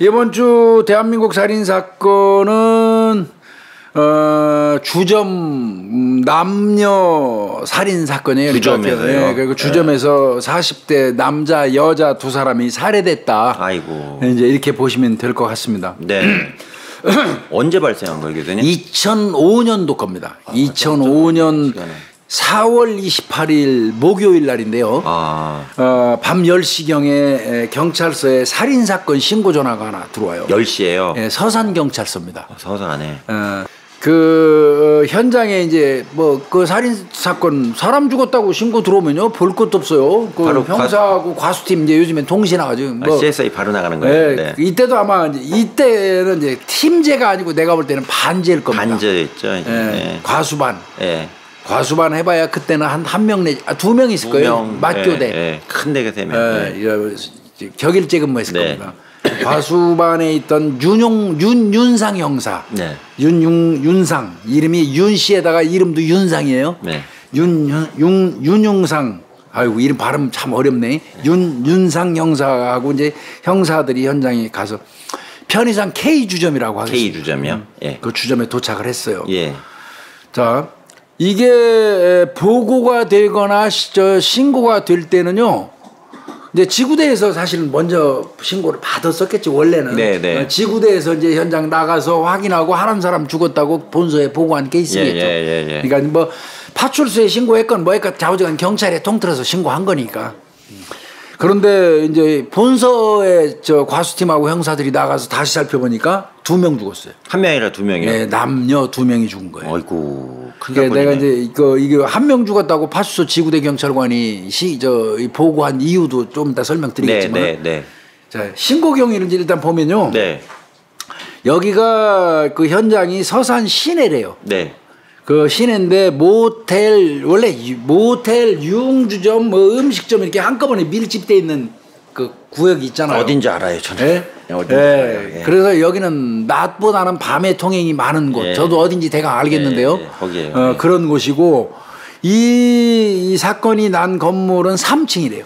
이번 주 대한민국 살인 사건은 주점 남녀 살인 사건이에요. 주점에서요. 네, 그리고 주점에서 40대 남자 여자 두 사람이 살해됐다. 아이고. 이제 이렇게 보시면 될 것 같습니다. 네. 언제 발생한 거예요, 교수님? 2005년도 겁니다. 2005년 4월 28일 목요일 날인데요. 밤 10시경에 경찰서에 살인사건 신고 전화가 하나 들어와요. 10시에요? 네, 서산경찰서입니다. 서산에. 그 현장에 이제 뭐 그 살인사건 사람 죽었다고 신고 들어오면요 볼 것도 없어요. 그 형사하고 과수팀 이제 요즘엔 동시에 나가죠. 뭐 CSI 바로 나가는 거예요. 네, 이때도 아마 이때는 이제 팀제가 아니고 내가 볼 때는 반제일 겁니다. 반제였죠. 네, 과수반. 네. 과수반 해봐야 그때는 한 명 내지 두 명 있을 거예요. 맞교대. 큰 데가 3명. 격일제 근무했을 겁니다. 과수반에 있던 윤상 형사. 네. 윤상 이름이 윤 씨에다가 이름도 윤상이에요. 네. 윤용상. 아이고 이름 발음 참 어렵네. 윤상 형사하고 이제 형사들이 현장에 가서 편의상 K 주점이라고 하겠습니다. K 주점이요? 예. 그 주점에 도착을 했어요. 예. 자. 이게 보고가 되거나 신고가 될 때는요. 이제 지구대에서 사실 먼저 신고를 받았었겠지 원래는. 네네. 지구대에서 이제 현장 나가서 확인하고 하는 사람 죽었다고 본서에 보고한 게 있겠죠. 그러니까 뭐 파출소에 신고했건 뭐했건 좌우지간 경찰에 통틀어서 신고한 거니까. 그런데 이제 본서에 과수팀하고 형사들이 나가서 다시 살펴보니까 2명 죽었어요. 한 명이라 2명이요? 네, 남녀 2명이 죽은 거예요. 아이고. 그러니까 내가 이제 이게 한 명 죽었다고 파출소 지구대 경찰관이 보고한 이유도 좀 이따 설명드리겠지만. 자, 신고 경위를 일단 보면요. 네. 여기가 그 현장이 서산 시내래요. 네. 그 시내인데 원래 모텔, 유흥주점, 뭐 음식점 이렇게 한꺼번에 밀집돼 있는 그 구역이 있잖아요. 어딘지 알아요, 저는. 네? 어딘지 알아요. 예. 그래서 여기는 낮보다는 밤에 통행이 많은 곳. 저도 어딘지 대강 알겠는데요. 거기에요. 그런 곳이고 이 사건이 난 건물은 3층이래요.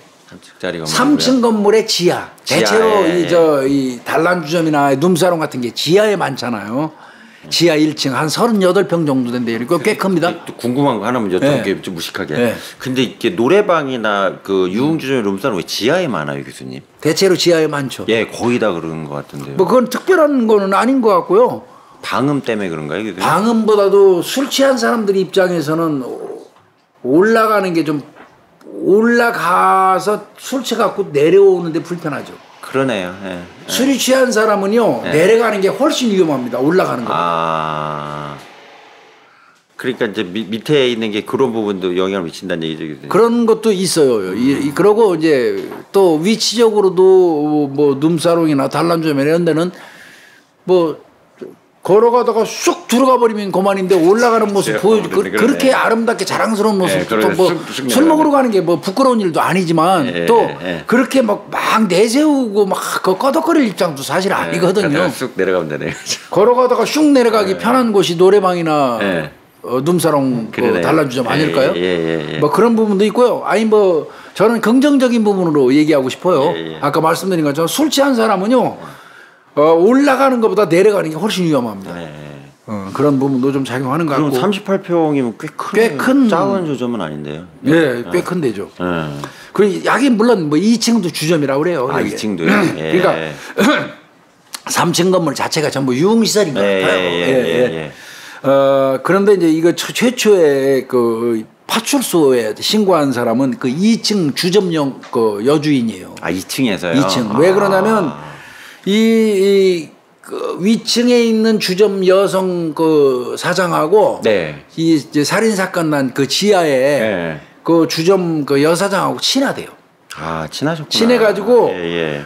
3층 건물의 지하. 대체로 이 단란주점이나 룸사롱 같은 게 지하에 많잖아요. 지하 1층 한 38평 정도 된대요. 이거 꽤 큽니다. 궁금한 거 하나만 여쭤볼게요. 좀 무식하게. 근데 이게 노래방이나 그 유흥주점 룸사롱 왜 지하에 많아요, 교수님? 대체로 지하에 많죠. 예, 거의 다 그런 것 같은데요. 뭐 그건 특별한 거는 아닌 것 같고요. 방음 때문에 그런가요, 교수님? 방음보다도 술 취한 사람들 입장에서는 올라가는 게 좀 올라가서 술 취갖고 내려오는데 불편하죠. 그러네요. 술이 취한 사람은요 내려가는 게 훨씬 위험합니다. 올라가는 거. 그러니까 이제 밑에 있는 게 그런 부분도 영향을 미친다는 얘기죠. 그런 것도 있어요. 그러고 이제 또 위치적으로도 뭐 룸사롱이나 단란주점 이런 데는 뭐 걸어가다가 쑥 들어가 버리면 그만인데 올라가는 모습 그렇게 아름답게 자랑스러운 모습 술 먹으러 가는 게 뭐 부끄러운 일도 아니지만 또 그렇게 막 내세우고 막 꺼덕거릴 입장도 사실 아니거든요. 쑥 내려가면 되네요. 걸어가다가 쑥 내려가기 편한 곳이 노래방이나 룸사롱 단란주점 아닐까요? 뭐 그런 부분도 있고요. 아니 뭐 저는 긍정적인 부분으로 얘기하고 싶어요. 아까 말씀드린 것처럼 술 취한 사람은요. 올라가는 것보다 내려가는 게 훨씬 위험합니다. 그런 부분도 좀 작용하는 것 같고. 그럼 38평이면 꽤 큰 작은 주점은 아닌데요. 네, 꽤 큰 데죠. 그리고 야긴 물론 뭐 2층도 주점이라고 그래요. 2층도요. 그러니까 3층 건물 자체가 전부 유흥시설인 것 같아요. 그런데 이제 이거 최초에 그 파출소에 신고한 사람은 그 2층 주점용 그 여주인이에요. 2층에서요? 2층. 왜 그러냐면 그 위층에 있는 주점 여성 그 사장하고 이 이제 살인 사건 난 그 지하에 그 주점 그 여사장하고 친하대요. 친하셨구나. 친해가지고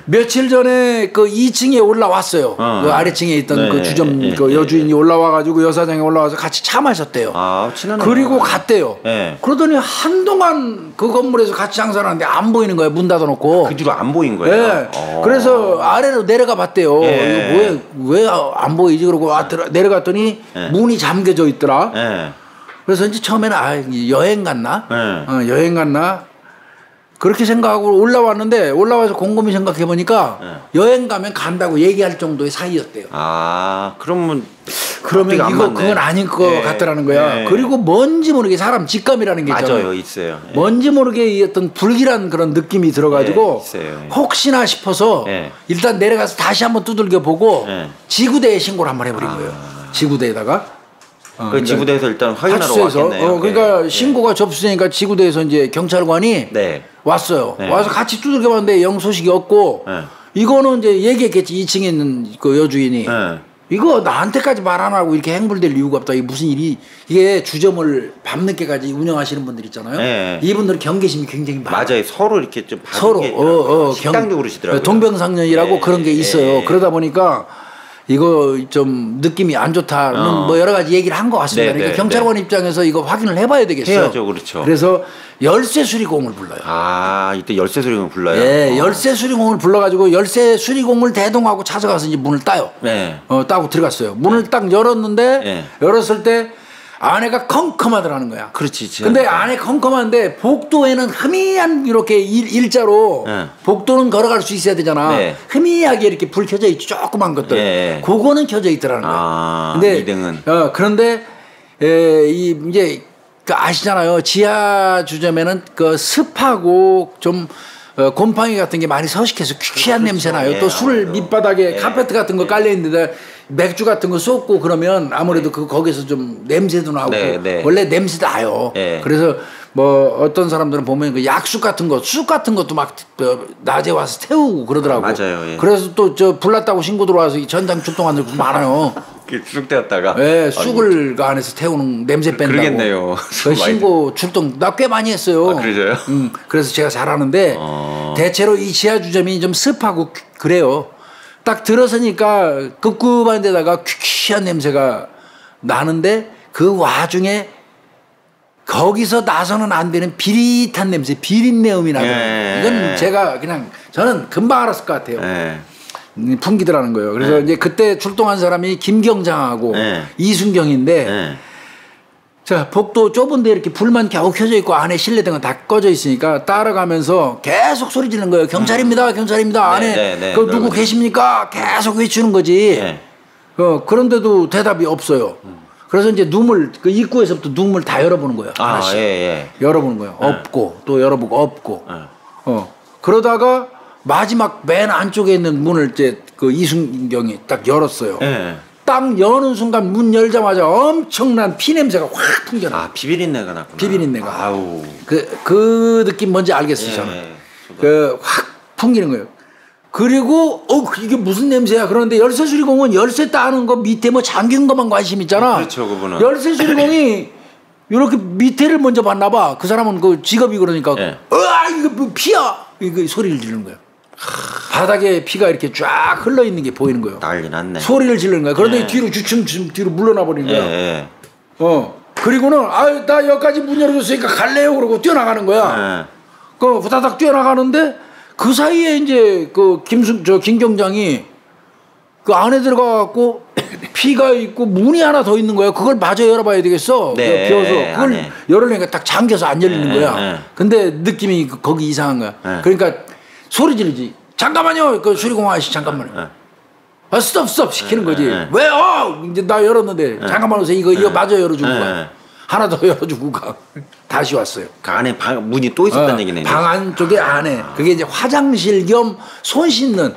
며칠 전에 그 2층에 올라왔어요. 그 아래층에 있던 그 주점 그 여주인이 올라와가지고 여사장이 올라와서 같이 차 마셨대요. 친하네요. 그리고 갔대요. 그러더니 한동안 그 건물에서 같이 장사를 하는데 안 보이는 거예요. 문 닫아놓고. 그 뒤로 안 보인 거예요? 그래서 아래로 내려가 봤대요. 왜 안 보이지? 그러고 내려갔더니 문이 잠겨져 있더라. 그래서 이제 처음에는 여행 갔나? 여행 갔나? 그렇게 생각하고 올라와서 곰곰이 생각해 보니까 여행 가면 간다고 얘기할 정도의 사이였대요. 그러면 그건 아닌 것 같더라는 거야. 그리고 뭔지 모르게 사람 직감이라는 게 있잖아요. 맞아요, 있어요. 뭔지 모르게 어떤 불길한 그런 느낌이 들어가지고 혹시나 싶어서 일단 내려가서 다시 한번 두들겨 보고 지구대에 신고를 한번 해버린 거예요. 지구대에다가. 그러니까 지구대에서 일단 확인하러 왔겠네요. 그러니까 신고가 접수되니까 지구대에서 이제 경찰관이 왔어요. 와서 같이 두들겨봤는데 영 소식이 없고 이거는 이제 얘기했겠지. 2층에 있는 그 여주인이 이거 나한테까지 말 안 하고 이렇게 행불될 이유가 없다. 이게 무슨 일이 이게 주점을 밤늦게까지 운영하시는 분들 있잖아요. 이분들 경계심이 굉장히 맞아요. 서로 이렇게 좀 식당도 그러시더라고요. 동병상련이라고 그런 게 있어요. 그러다 보니까 이거 좀 느낌이 안 좋다는 뭐 여러 가지 얘기를 한 것 같습니다. 그러니까 경찰관 입장에서 이거 확인을 해봐야 되겠어요. 해야죠, 그렇죠. 그래서 열쇠 수리공을 불러요. 이때 열쇠 수리공을 불러요. 네, 열쇠 수리공을 불러가지고 열쇠 수리공을 대동하고 찾아가서 이제 문을 따요. 따고 들어갔어요. 문을 딱 열었는데 열었을 때 안에가 컴컴하더라는 거야. 그렇지. 근데 안에 컴컴한데 복도에는 희미한 이렇게 일자로 복도는 걸어갈 수 있어야 되잖아. 희미하게 이렇게 불 켜져 있죠. 조그만 것들. 그거는 켜져 있더라는 거야. 근데 2등은. 그런데 이제 아시잖아요. 지하 주점에는 그 습하고 좀 곰팡이 같은 게 많이 서식해서 퀴퀴한 냄새 나요. 또 술 밑바닥에 카페트 같은 거 깔려 있는데 맥주 같은 거 쏟고 그러면 아무래도 거기서 좀 냄새도 나고 원래 냄새 나요. 그래서 뭐 어떤 사람들은 보면 그 약수 같은 거, 쑥 같은 것도 막 낮에 와서 태우고 그러더라고. 맞아요. 그래서 또 불났다고 신고 들어와서 전장 출동한 들 많아요. 쑥 떼었다가 쑥을 그 안에서 태우는 냄새 뺀다고. 그러겠네요. 신고 출동 나 꽤 많이 했어요. 그러죠? 그래서 제가 잘하는데 대체로 이 지하 주점이 좀 습하고 그래요. 딱 들어서니까 급급한 데다가 퀴퀴한 냄새가 나는데 그 와중에 거기서 나서는 안 되는 비릿한 냄새, 비린내음이 나더라고요. 이건 제가 저는 금방 알았을 것 같아요. 풍기더라는 거예요. 그래서 이제 그때 출동한 사람이 김경장하고 이순경인데 자, 복도 좁은데 이렇게 불만 겨우 켜져 있고 안에 실내등은 다 꺼져 있으니까 따라가면서 계속 소리 지르는 거예요. 경찰입니다, 경찰입니다. 안에 그 누구 계십니까? 계속 외치는 거지. 그런데도 대답이 없어요. 그래서 이제 룸을 그 입구에서부터 룸을 다 열어보는 거예요. 하나씩 열어보는 거예요. 없고 또 열어보고 없고. 그러다가 마지막 맨 안쪽에 있는 문을 이제 그 이순경이 딱 열었어요. 딱 여는 순간 문 열자마자 엄청난 피 냄새가 확 풍겨나. 비비린내가 났구나. 비비린내가. 아우. 그 느낌 뭔지 알겠어요, 저는. 확 풍기는 거예요. 그리고 이게 무슨 냄새야? 그런데 열쇠 수리공은 열쇠 따는 거 밑에 뭐 잠긴 것만 관심 있잖아. 그렇죠, 그분은. 열쇠 수리공이 이렇게 밑에를 먼저 봤나 봐. 그 사람은 그 직업이 그러니까 이거 뭐 피야. 이거 소리를 지르는 거야. 바닥에 피가 이렇게 쫙 흘러 있는 게 보이는 거예요. 난리 났네. 소리를 지르는 거야. 그런데 뒤로 주춤 뒤로 물러나 버리는 거야. 그리고는 나 여기까지 문 열어줬으니까 갈래요. 그러고 뛰어나가는 거야. 그 후다닥 뛰어나가는데 그 사이에 이제 그 김 경장이 그 안에 들어가갖고 피가 있고 문이 하나 더 있는 거야. 그걸 마저 열어봐야 되겠어. 비어서 그걸 열으려니까 딱 잠겨서 안 열리는 거야. 근데 느낌이 거기 이상한 거야. 그러니까 소리 지르지. 잠깐만요. 그 수리공 아저씨 잠깐만요. 스톱 시키는 거지. 왜요? 이제 나 열었는데 잠깐만 오세요. 이거 마저 열어주고 가. 하나 더 열어주고 가. 다시 왔어요. 그 안에 문이 또 있었다는 얘기네. 방 안쪽에 안에 그게 이제 화장실 겸 손 씻는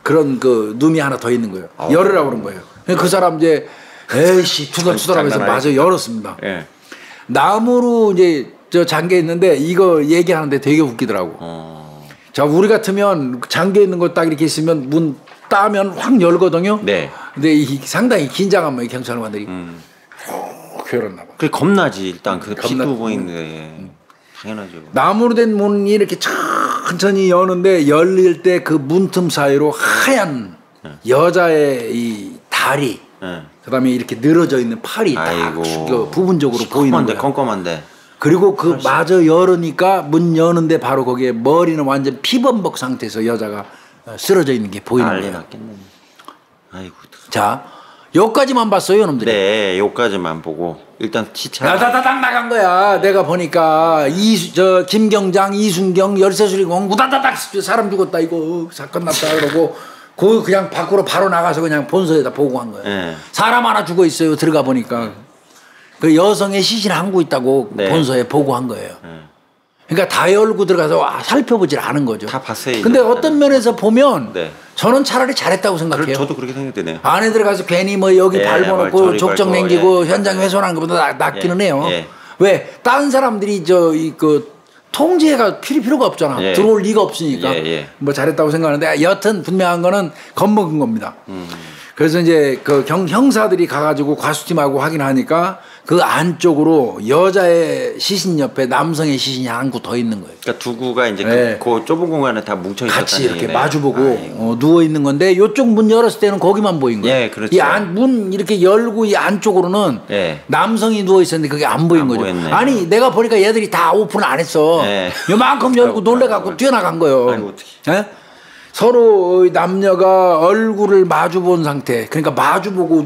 그런 그 룸이 하나 더 있는 거예요. 열으라고 그런 거예요. 그 사람 이제 에이씨 투덜투덜하면서 마저 열었습니다. 나무로 이제 잠겨 있는데 이거 얘기하는데 되게 웃기더라고. 자, 우리 같으면 잠겨 있는 거 딱 이렇게 있으면 문 따면 확 열거든요. 근데 상당히 긴장한 거예요, 경찰관들이. 열었나 봐. 그게 겁나지 일단 그 빛도 보이는데 당연하죠. 나무로 된 문이 이렇게 천천히 여는데 열릴 때 그 문틈 사이로 하얀 여자의 이 다리, 그다음에 이렇게 늘어져 있는 팔이 딱 부분적으로 보이는 거야. 컴컴한데. 그리고 그 마저 열으니까 문 여는데 바로 거기에 머리는 완전 피범벅 상태에서 여자가 쓰러져 있는 게 보이는 거예요. 아이고. 자, 여기까지만 봤어요, 놈들이. 네, 여기까지만 보고 일단 시차. 야다다닥 나간 거야. 내가 보니까 김경장, 이순경, 열쇠수리공 우다다닥 사람 죽었다 이거 사건 났다 그러고 그냥 밖으로 바로 나가서 그냥 본서에다 보고한 거예요. 네. 사람 하나 죽어 있어요. 들어가 보니까 그 여성의 시신 항구 있다고 네. 본서에 보고한 거예요. 네. 그러니까 다 열고 들어가서 살펴보질 않은 거죠. 다 봤어요. 근데 어떤 면에서 보면 네. 저는 차라리 잘했다고 생각해요. 저도 그렇게 생각되네요. 안에 들어가서 괜히 뭐 여기 밟아놓고 족적 남기고 현장 훼손한 것보다 낫기는 해요. 왜? 다른 사람들이 그 통제가 필요가 없잖아. 들어올 리가 없으니까. 뭐 잘했다고 생각하는데 여튼 분명한 거는 겁먹은 겁니다. 그래서 이제 그 형사들이 가가지고 과수팀하고 확인하니까 그 안쪽으로 여자의 시신 옆에 남성의 시신이 한 구 더 있는 거예요. 그러니까 두 구가 이제 네. 그 좁은 공간에 다 뭉쳐 있었다는 같이 이렇게 마주보고 누워 있는 건데 이쪽 문 열었을 때는 거기만 보인 거예요. 예, 그렇죠. 이 문 이렇게 열고 이 안쪽으로는 예. 남성이 누워 있었는데 그게 안 보인 거죠. 보였네. 아니 내가 보니까 얘들이 다 오픈을 안 했어. 예. 요만큼 열고 놀래갖고 뛰어나간 거예요. 아이고, 예? 서로 남녀가 얼굴을 마주본 상태, 그러니까 마주보고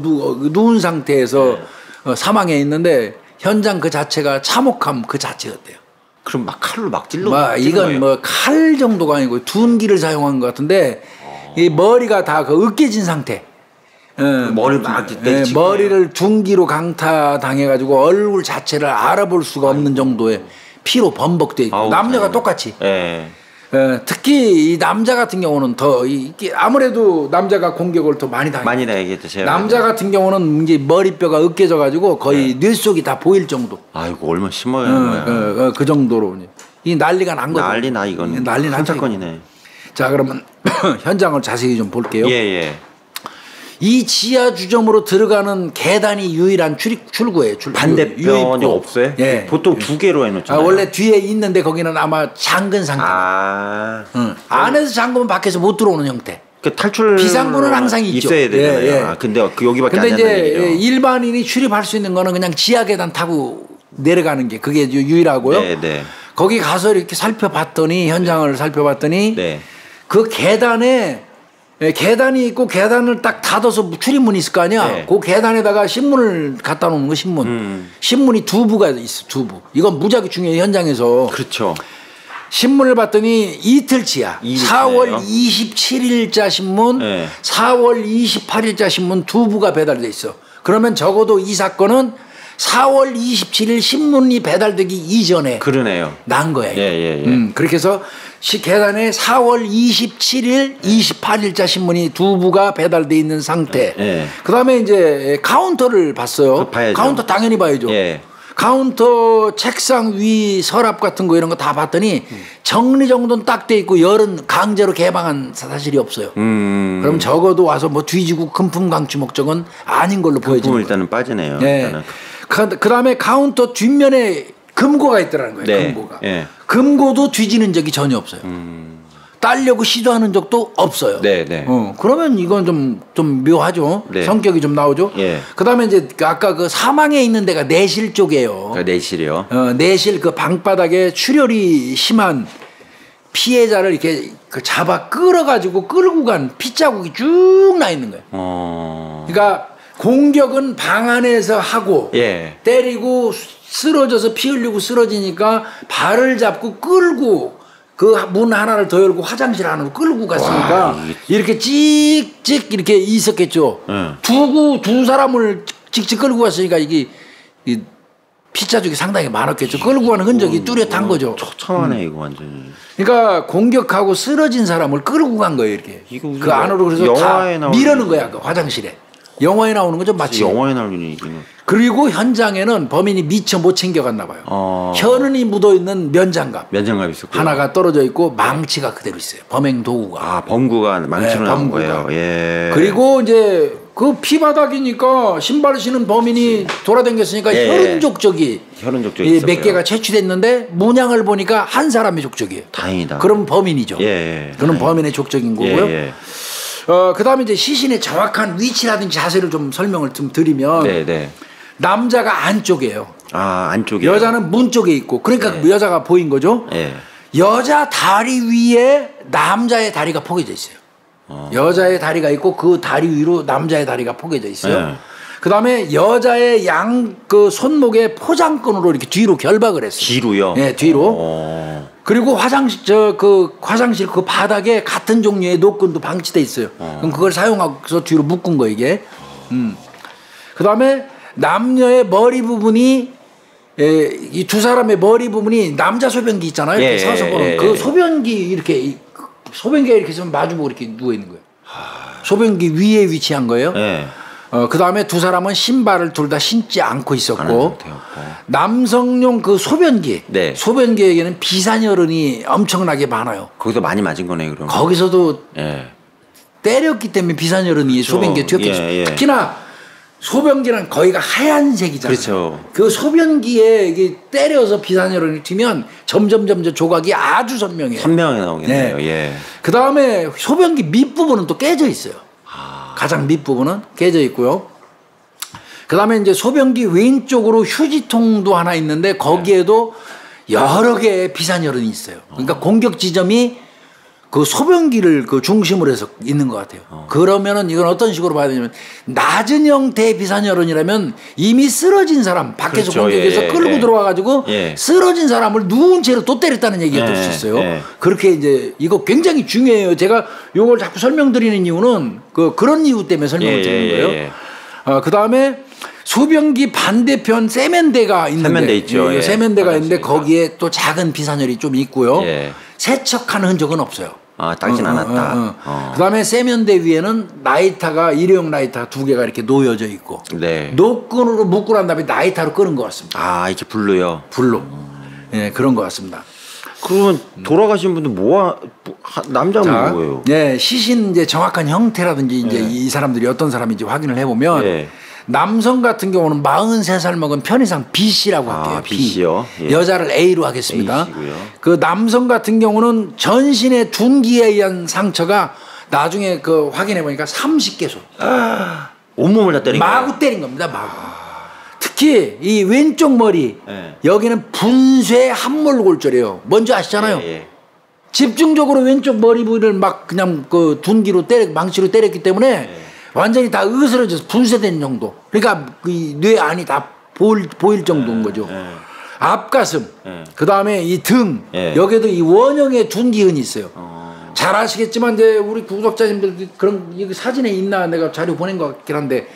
누운 상태에서 사망해 있는데 현장 그 자체가 참혹함 그 자체였대요. 그럼 막 칼로 막 찔러? 이건 뭐 칼 정도가 아니고 둔기를 사용한 것 같은데 이 머리가 다 그 으깨진 상태. 머리를 막 머리를 둔기로 강타 당해가지고 얼굴 자체를 알아볼 수가 없는 정도의 피로 범벅돼 있고 남녀가 똑같이. 특히 이 남자 같은 경우는 더 아무래도 남자가 공격을 더 많이 당했겠죠. 남자 같은 경우는 이제 머리뼈가 으깨져 가지고 거의 뇌 속이 다 보일 정도. 아이고 얼마나 심하게 거야. 그 정도로 이 난리가 난 거죠. 난리 나 이건. 난리 난 사건이네. 자 그러면 현장을 자세히 좀 볼게요. 예. 이 지하 주점으로 들어가는 계단이 유일한 출구예요. 반대편이 없어요? 예. 보통 두 개로 해놓잖아요. 원래 뒤에 있는데 거기는 아마 잠근 상태. 안에서 잠그면 밖에서 못 들어오는 형태. 그 탈출 비상구는 항상 있죠. 있어야 되잖아요. 근데 여기밖에 안 된다는 얘기죠. 근데 이제 일반인이 출입할 수 있는 거는 그냥 지하 계단 타고 내려가는 게 그게 유일하고요. 네. 거기 가서 이렇게 살펴봤더니 현장을 살펴봤더니 그 계단이 있고 계단을 딱 닫아서 출입문이 있을 거 아니야. 그 계단에다가 신문을 갖다 놓는 거 신문이 두 부가 있어. 두 부. 이건 무지하게 중요해 현장에서. 그렇죠. 신문을 봤더니 이틀치야. 4월 27일자 신문, 4월 28일자 신문 두 부가 배달돼 있어. 그러면 적어도 이 사건은 4월 27일 신문이 배달되기 이전에 그러네요. 난 거예요. 그렇게 해서 계단에 4월 27일, 28일자 신문이 두 부가 배달돼 있는 상태. 그다음에 이제 카운터를 봤어요. 카운터 당연히 봐야죠. 카운터 책상 위 서랍 같은 거 이런 거 다 봤더니 정리정돈 딱 돼 있고 열은 강제로 개방한 사실이 없어요. 그럼 적어도 와서 뭐 뒤지고 금품 강취 목적은 아닌 걸로 보여지는 거예요. 일단은 빠지네요. 그다음에 카운터 뒷면에 금고가 있더라는 거예요. 금고가. 금고도 뒤지는 적이 전혀 없어요. 따려고 시도하는 적도 없어요. 그러면 이건 좀 묘하죠. 성격이 좀 나오죠. 그다음에 이제 아까 그 사망에 있는 데가 내실 쪽이에요. 내실이요. 내실 그 방바닥에 출혈이 심한 피해자를 이렇게 잡아 끌어가지고 끌고 간 핏자국이 쭉 나 있는 거예요. 그러니까 공격은 방 안에서 하고 때리고 쓰러져서 피 흘리고 쓰러지니까 발을 잡고 끌고 그 문 하나를 더 열고 화장실 안으로 끌고 갔으니까 이렇게 찍찍 이렇게 있었겠죠. 두 사람을 찍찍 끌고 갔으니까 이게 피자죽이 상당히 많았겠죠. 끌고 가는 흔적이 뚜렷한 거죠. 처참하네 이거 완전히. 그러니까 공격하고 쓰러진 사람을 끌고 간 거예요 이렇게. 그 안으로 그래서 다 밀어넣은 거야 그 화장실에. 영화에 나오는 거죠 마치. 영화에 나오는 얘기는. 그리고 현장에는 범인이 미처 못 챙겨갔나 봐요. 현은이 묻어 있는 면장갑 있었고 하나가 떨어져 있고 망치가 그대로 있어요. 범행 도구가. 범구가 망치로 나온 거예요. 그리고 이제 그 피바닥이니까 신발 신은 범인이 돌아다녔으니까 혈흔 족적이 몇 개가 채취됐는데 문양을 보니까 한 사람의 족적이에요. 다행이다. 그럼 범인이죠. 그럼 범인의 족적인 거고요. 그다음에 이제 시신의 정확한 위치라든지 자세를 좀 설명을 좀 드리면 남자가 안쪽이에요. 안쪽에. 여자는 문 쪽에 있고 그러니까 여자가 보인 거죠. 여자 다리 위에 남자의 다리가 포개져 있어요. 여자의 다리가 있고 그 다리 위로 남자의 다리가 포개져 있어요. 네. 그다음에 여자의 그 손목에 포장끈으로 이렇게 뒤로 결박을 했어요. 뒤로요? 네, 뒤로. 그리고 화장실 그 바닥에 같은 종류의 노끈도 방치돼 있어요. 그럼 그걸 사용해서 뒤로 묶은 거 이게. 그다음에 남녀의 머리 부분이 이 두 사람의 머리 부분이 남자 소변기 있잖아요. 이렇게 서서 보는 그 소변기 이렇게 소변기가 이렇게 좀 마주보고 이렇게 누워 있는 거예요. 소변기 위에 위치한 거예요. 그 다음에 두 사람은 신발을 둘 다 신지 않고 있었고, 남성용 그 소변기, 네. 소변기에게는 비산혈흔이 엄청나게 많아요. 거기서 많이 맞은 거네요, 그럼. 거기서도 때렸기 때문에 비산혈흔이 그렇죠. 소변기에 튀었겠죠. 특히나 소변기는 거기가 하얀색이잖아요. 그렇죠. 그 소변기에 이게 때려서 비산혈흔이 튀면 점점 조각이 아주 선명해요. 선명하게 나오겠네요. 네. 예. 그 다음에 소변기 밑부분은 또 깨져 있어요. 가장 밑부분은 깨져 있고요. 그 다음에 이제 소변기 왼쪽으로 휴지통도 하나 있는데 거기에도 여러 개의 비산혈흔이 있어요. 그러니까 공격 지점이 그 소변기를 그 중심으로 해서 있는 것 같아요. 그러면은 이건 어떤 식으로 봐야 되냐면 낮은 형태의 비산혈흔이라면 이미 쓰러진 사람 밖에서 그렇죠. 공격해서 끌고 들어와가지고 쓰러진 사람을 누운 채로 또 때렸다는 얘기가 될 수 있어요. 그렇게 이제 이거 굉장히 중요해요. 제가 이걸 자꾸 설명드리는 이유는 그런 이유 때문에 설명을 드리는 거예요. 그 다음에 소변기 반대편 세면대가 있는데 세면대 있죠. 세면대가 있는데 거기에 또 작은 비산혈이 좀 있고요. 세척한 흔적은 없어요. 닦진 않았다. 그다음에 세면대 위에는 라이터가 일회용 라이터 2개가 이렇게 놓여져 있고 노끈으로 묶고 난 다음에 라이터로 끄는 것 같습니다. 이렇게 불로요? 불로. 그런 것 같습니다. 그러면 돌아가신 분들 남자는 뭐예요? 네, 시신 이제 정확한 형태라든지 이제 이 사람들이 어떤 사람인지 확인을 해보면 남성 같은 경우는 43살 먹은 편의상 B씨라고 할게요. B씨요? 여자를 A로 하겠습니다. A씨고요. 그 남성 같은 경우는 전신의 둔기에 의한 상처가 나중에 그 확인해 보니까 30개소. 온몸을 다 때린 거예요? 마구 때린 겁니다. 마구. 특히 이 왼쪽 머리 여기는 분쇄 함몰골절이에요. 뭔지 아시잖아요. 집중적으로 왼쪽 머리 부위를 막 그냥 그 둔기로 망치로 때렸기 때문에 완전히 다 으스러져서 분쇄된 정도. 그러니까 그 뇌 안이 다 보일 정도인 거죠. 앞가슴, 그 다음에 이 등, 여기에도 이 원형의 둔기흔이 있어요. 잘 아시겠지만 이제 우리 구독자님들 그런 이 사진에 있나 내가 자료 보낸 것 같긴 한데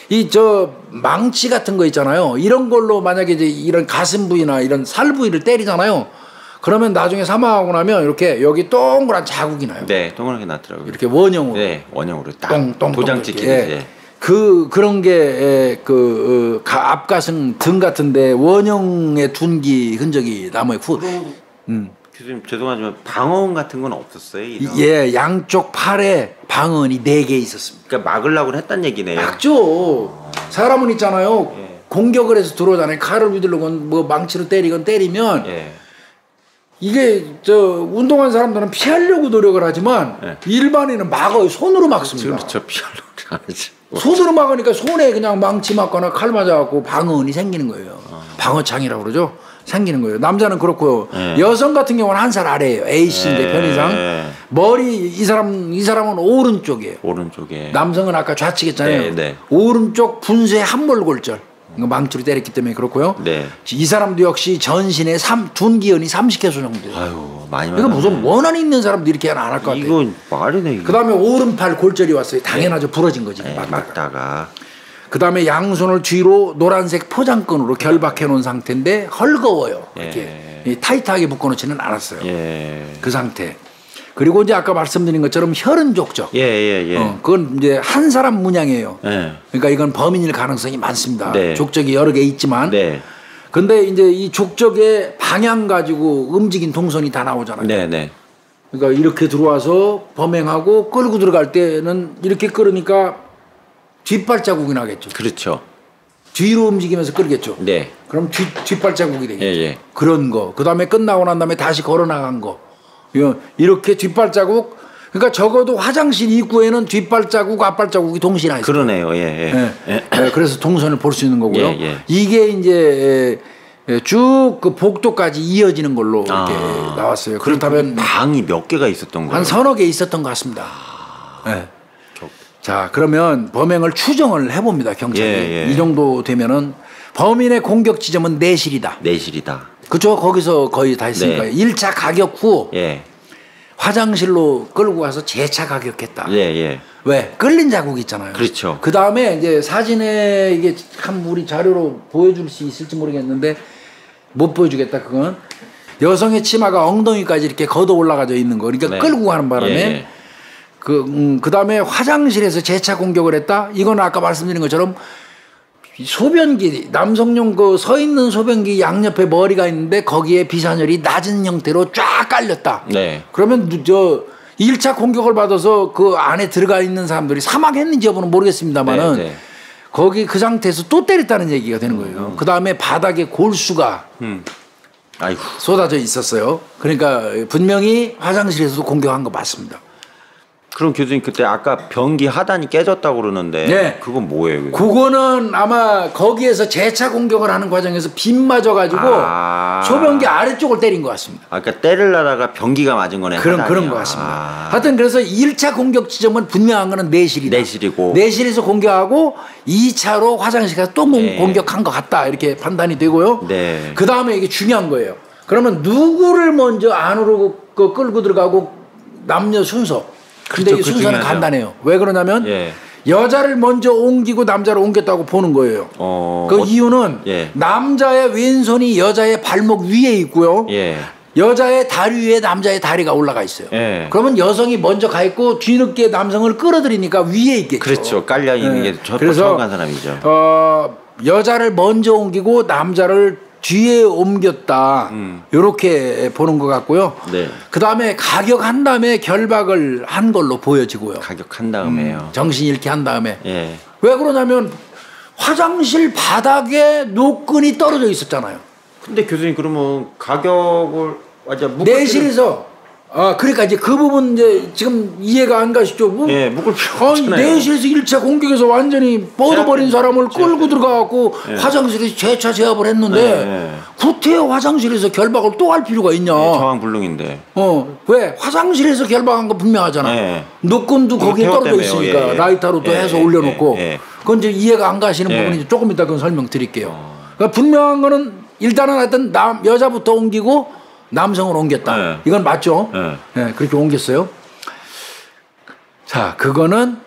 이 망치 같은 거 있잖아요. 이런 걸로 만약에 이제 이런 가슴 부위나 이런 살 부위를 때리잖아요. 그러면 나중에 사망하고 나면 이렇게 여기 동그란 자국이 나요. 네, 동그랗게 났더라고요. 이렇게 원형으로. 네, 원형으로 딱 도장 찍히듯이. 그런 게 앞가슴 등 같은데 원형의 둔기 흔적이 남아요. 교수님 죄송하지만 방어원 같은 건 없었어요? 양쪽 팔에 방어원이 4개 있었습니다. 그러니까 막으려고 했단 얘기네요. 막죠. 사람은 있잖아요. 공격을 해서 들어오잖아요. 칼을 휘두르건 뭐 망치로 때리면 이게 운동한 사람들은 피하려고 노력을 하지만 일반인은 막아요. 손으로 막습니다. 그렇죠. 피하려고 하지. 손으로 막으니까 손에 그냥 망치 맞거나 칼 맞아갖고 방어원이 생기는 거예요. 방어창이라고 그러죠. 생기는 거예요. 남자는 그렇고요. 여성 같은 경우는 1살 아래예요. A씨인데 편의상. 머리 이 사람은 오른쪽이에요. 오른쪽에. 남성은 아까 좌측했잖아요. 오른쪽 분쇄 함몰골절. 망치로 때렸기 때문에 그렇고요. 이 사람도 역시 전신에 둔기흔이 30개소 정도 돼요. 아유, 많이 이거 무슨 원한이 있는 사람도 이렇게 안 할 것 같아요. 이건 말이네. 그 다음에 오른팔 골절이 왔어요. 당연하죠. 부러진 거지. 막다가. 그 다음에 양손을 뒤로 노란색 포장끈으로 결박해 놓은 상태인데 헐거워요. 이렇게 타이트하게 묶어놓지는 않았어요. 그 상태. 그리고 이제 아까 말씀드린 것처럼 혈흔 족적. 그건 이제 한 사람 문양이에요. 그러니까 이건 범인일 가능성이 많습니다. 족적이 여러 개 있지만. 근데 이제 이 족적의 방향 가지고 움직인 동선이 다 나오잖아요. 그러니까 이렇게 들어와서 범행하고 끌고 들어갈 때는 이렇게 끌으니까 뒷발자국이 나겠죠. 그렇죠. 뒤로 움직이면서 끌겠죠. 그럼 뒷발자국이 되겠죠. 그런 거. 그 다음에 끝나고 난 다음에 다시 걸어 나간 거. 이렇게 뒷발자국, 그러니까 적어도 화장실 입구에는 뒷발자국, 앞발자국이 동시에 나 있어요. 그러네요. 그래서 동선을 볼 수 있는 거고요. 이게 이제 쭉 그 복도까지 이어지는 걸로 이렇게 나왔어요. 그렇다면 방이 몇 개가 있었던 거예요? 한 서너 개 있었던 것 같습니다. 네. 자, 그러면 범행을 추정을 해봅니다, 경찰이. 예, 예. 이 정도 되면은 범인의 공격 지점은 내실이다. 내실이다. 그렇죠? 거기서 거의 다 했으니까. 네. 1차 가격 후 예. 화장실로 끌고 가서 재차 가격했다. 예, 예. 왜? 끌린 자국이 있잖아요. 그렇죠. 그 다음에 이제 사진에 이게 참 우리 자료로 보여줄 수 있을지 모르겠는데 못 보여주겠다, 그건. 여성의 치마가 엉덩이까지 이렇게 걷어 올라가져 있는 거. 그러니까 네. 끌고 가는 바람에 예. 그 다음에 화장실에서 재차 공격을 했다? 이건 아까 말씀드린 것처럼 소변기, 남성용 그 서 있는 소변기 양옆에 머리가 있는데 거기에 비산혈이 낮은 형태로 쫙 깔렸다. 네. 그러면 저 1차 공격을 받아서 그 안에 들어가 있는 사람들이 사망했는지 여부는 모르겠습니다만은 네, 네. 거기 그 상태에서 또 때렸다는 얘기가 되는 거예요. 그 다음에 바닥에 골수가 아이고. 쏟아져 있었어요. 그러니까 분명히 화장실에서도 공격한 거 맞습니다. 그럼 교수님 그때 아까 변기 하단이 깨졌다고 그러는데 네. 그건 뭐예요? 그거는 아마 거기에서 재차 공격을 하는 과정에서 빗 맞아가지고 소변기 아래쪽을 때린 것 같습니다. 아까 때리려다가 변기가 맞은 거네. 그런 것 같습니다. 하여튼 그래서 1차 공격 지점은 분명한 거는 내실이다. 내실이고. 내실에서 공격하고 2차로 화장실 가서 또 네. 공격한 것 같다. 이렇게 판단이 되고요. 네. 그 다음에 이게 중요한 거예요. 그러면 누구를 먼저 안으로 끌고 들어가고 남녀 순서. 근데 그렇죠, 이 순서는 간단해요. 왜 그러냐면 예. 여자를 먼저 옮기고 남자를 옮겼다고 보는 거예요. 그 이유는 예. 남자의 왼손이 여자의 발목 위에 있고요. 예. 여자의 다리 위에 남자의 다리가 올라가 있어요. 예. 그러면 여성이 먼저 가 있고 뒤늦게 남성을 끌어들이니까 위에 있겠죠. 그렇죠. 깔려 있는 게 그래서 처음 간 사람이죠. 여자를 먼저 옮기고 남자를 뒤에 옮겼다. 이렇게 보는 것 같고요. 네. 그 다음에 가격한 다음에 결박을 한 걸로 보여지고요. 가격한 다음에요. 정신 잃게 한 다음에. 예. 왜 그러냐면 화장실 바닥에 노끈이 떨어져 있었잖아요. 근데 교수님 그러면 가격을 내실에서 그러니까 이제 그 부분 이제 지금 이해가 안 가시죠? 뭐? 예, 묶을 필요 없잖아요. 내실에서 1차 공격에서 완전히 뻗어버린 사람을 끌고 들어가갖고 예. 화장실에서 재차 제압을 했는데 구태여 화장실에서 결박을 또 할 필요가 있냐? 저항불능인데. 왜? 화장실에서 결박한 거 분명하잖아. 예. 노끈도 거기에 떨어져 때문에요. 있으니까 예. 라이터로 또 해서 올려놓고 그건 이제 이해가 안 가시는 부분이 조금 이따 그건 설명드릴게요. 그러니까 분명한 거는 일단은 하여튼 여자부터 옮기고 남성을 옮겼다. 네. 이건 맞죠? 네. 네, 그렇게 옮겼어요. 자, 그거는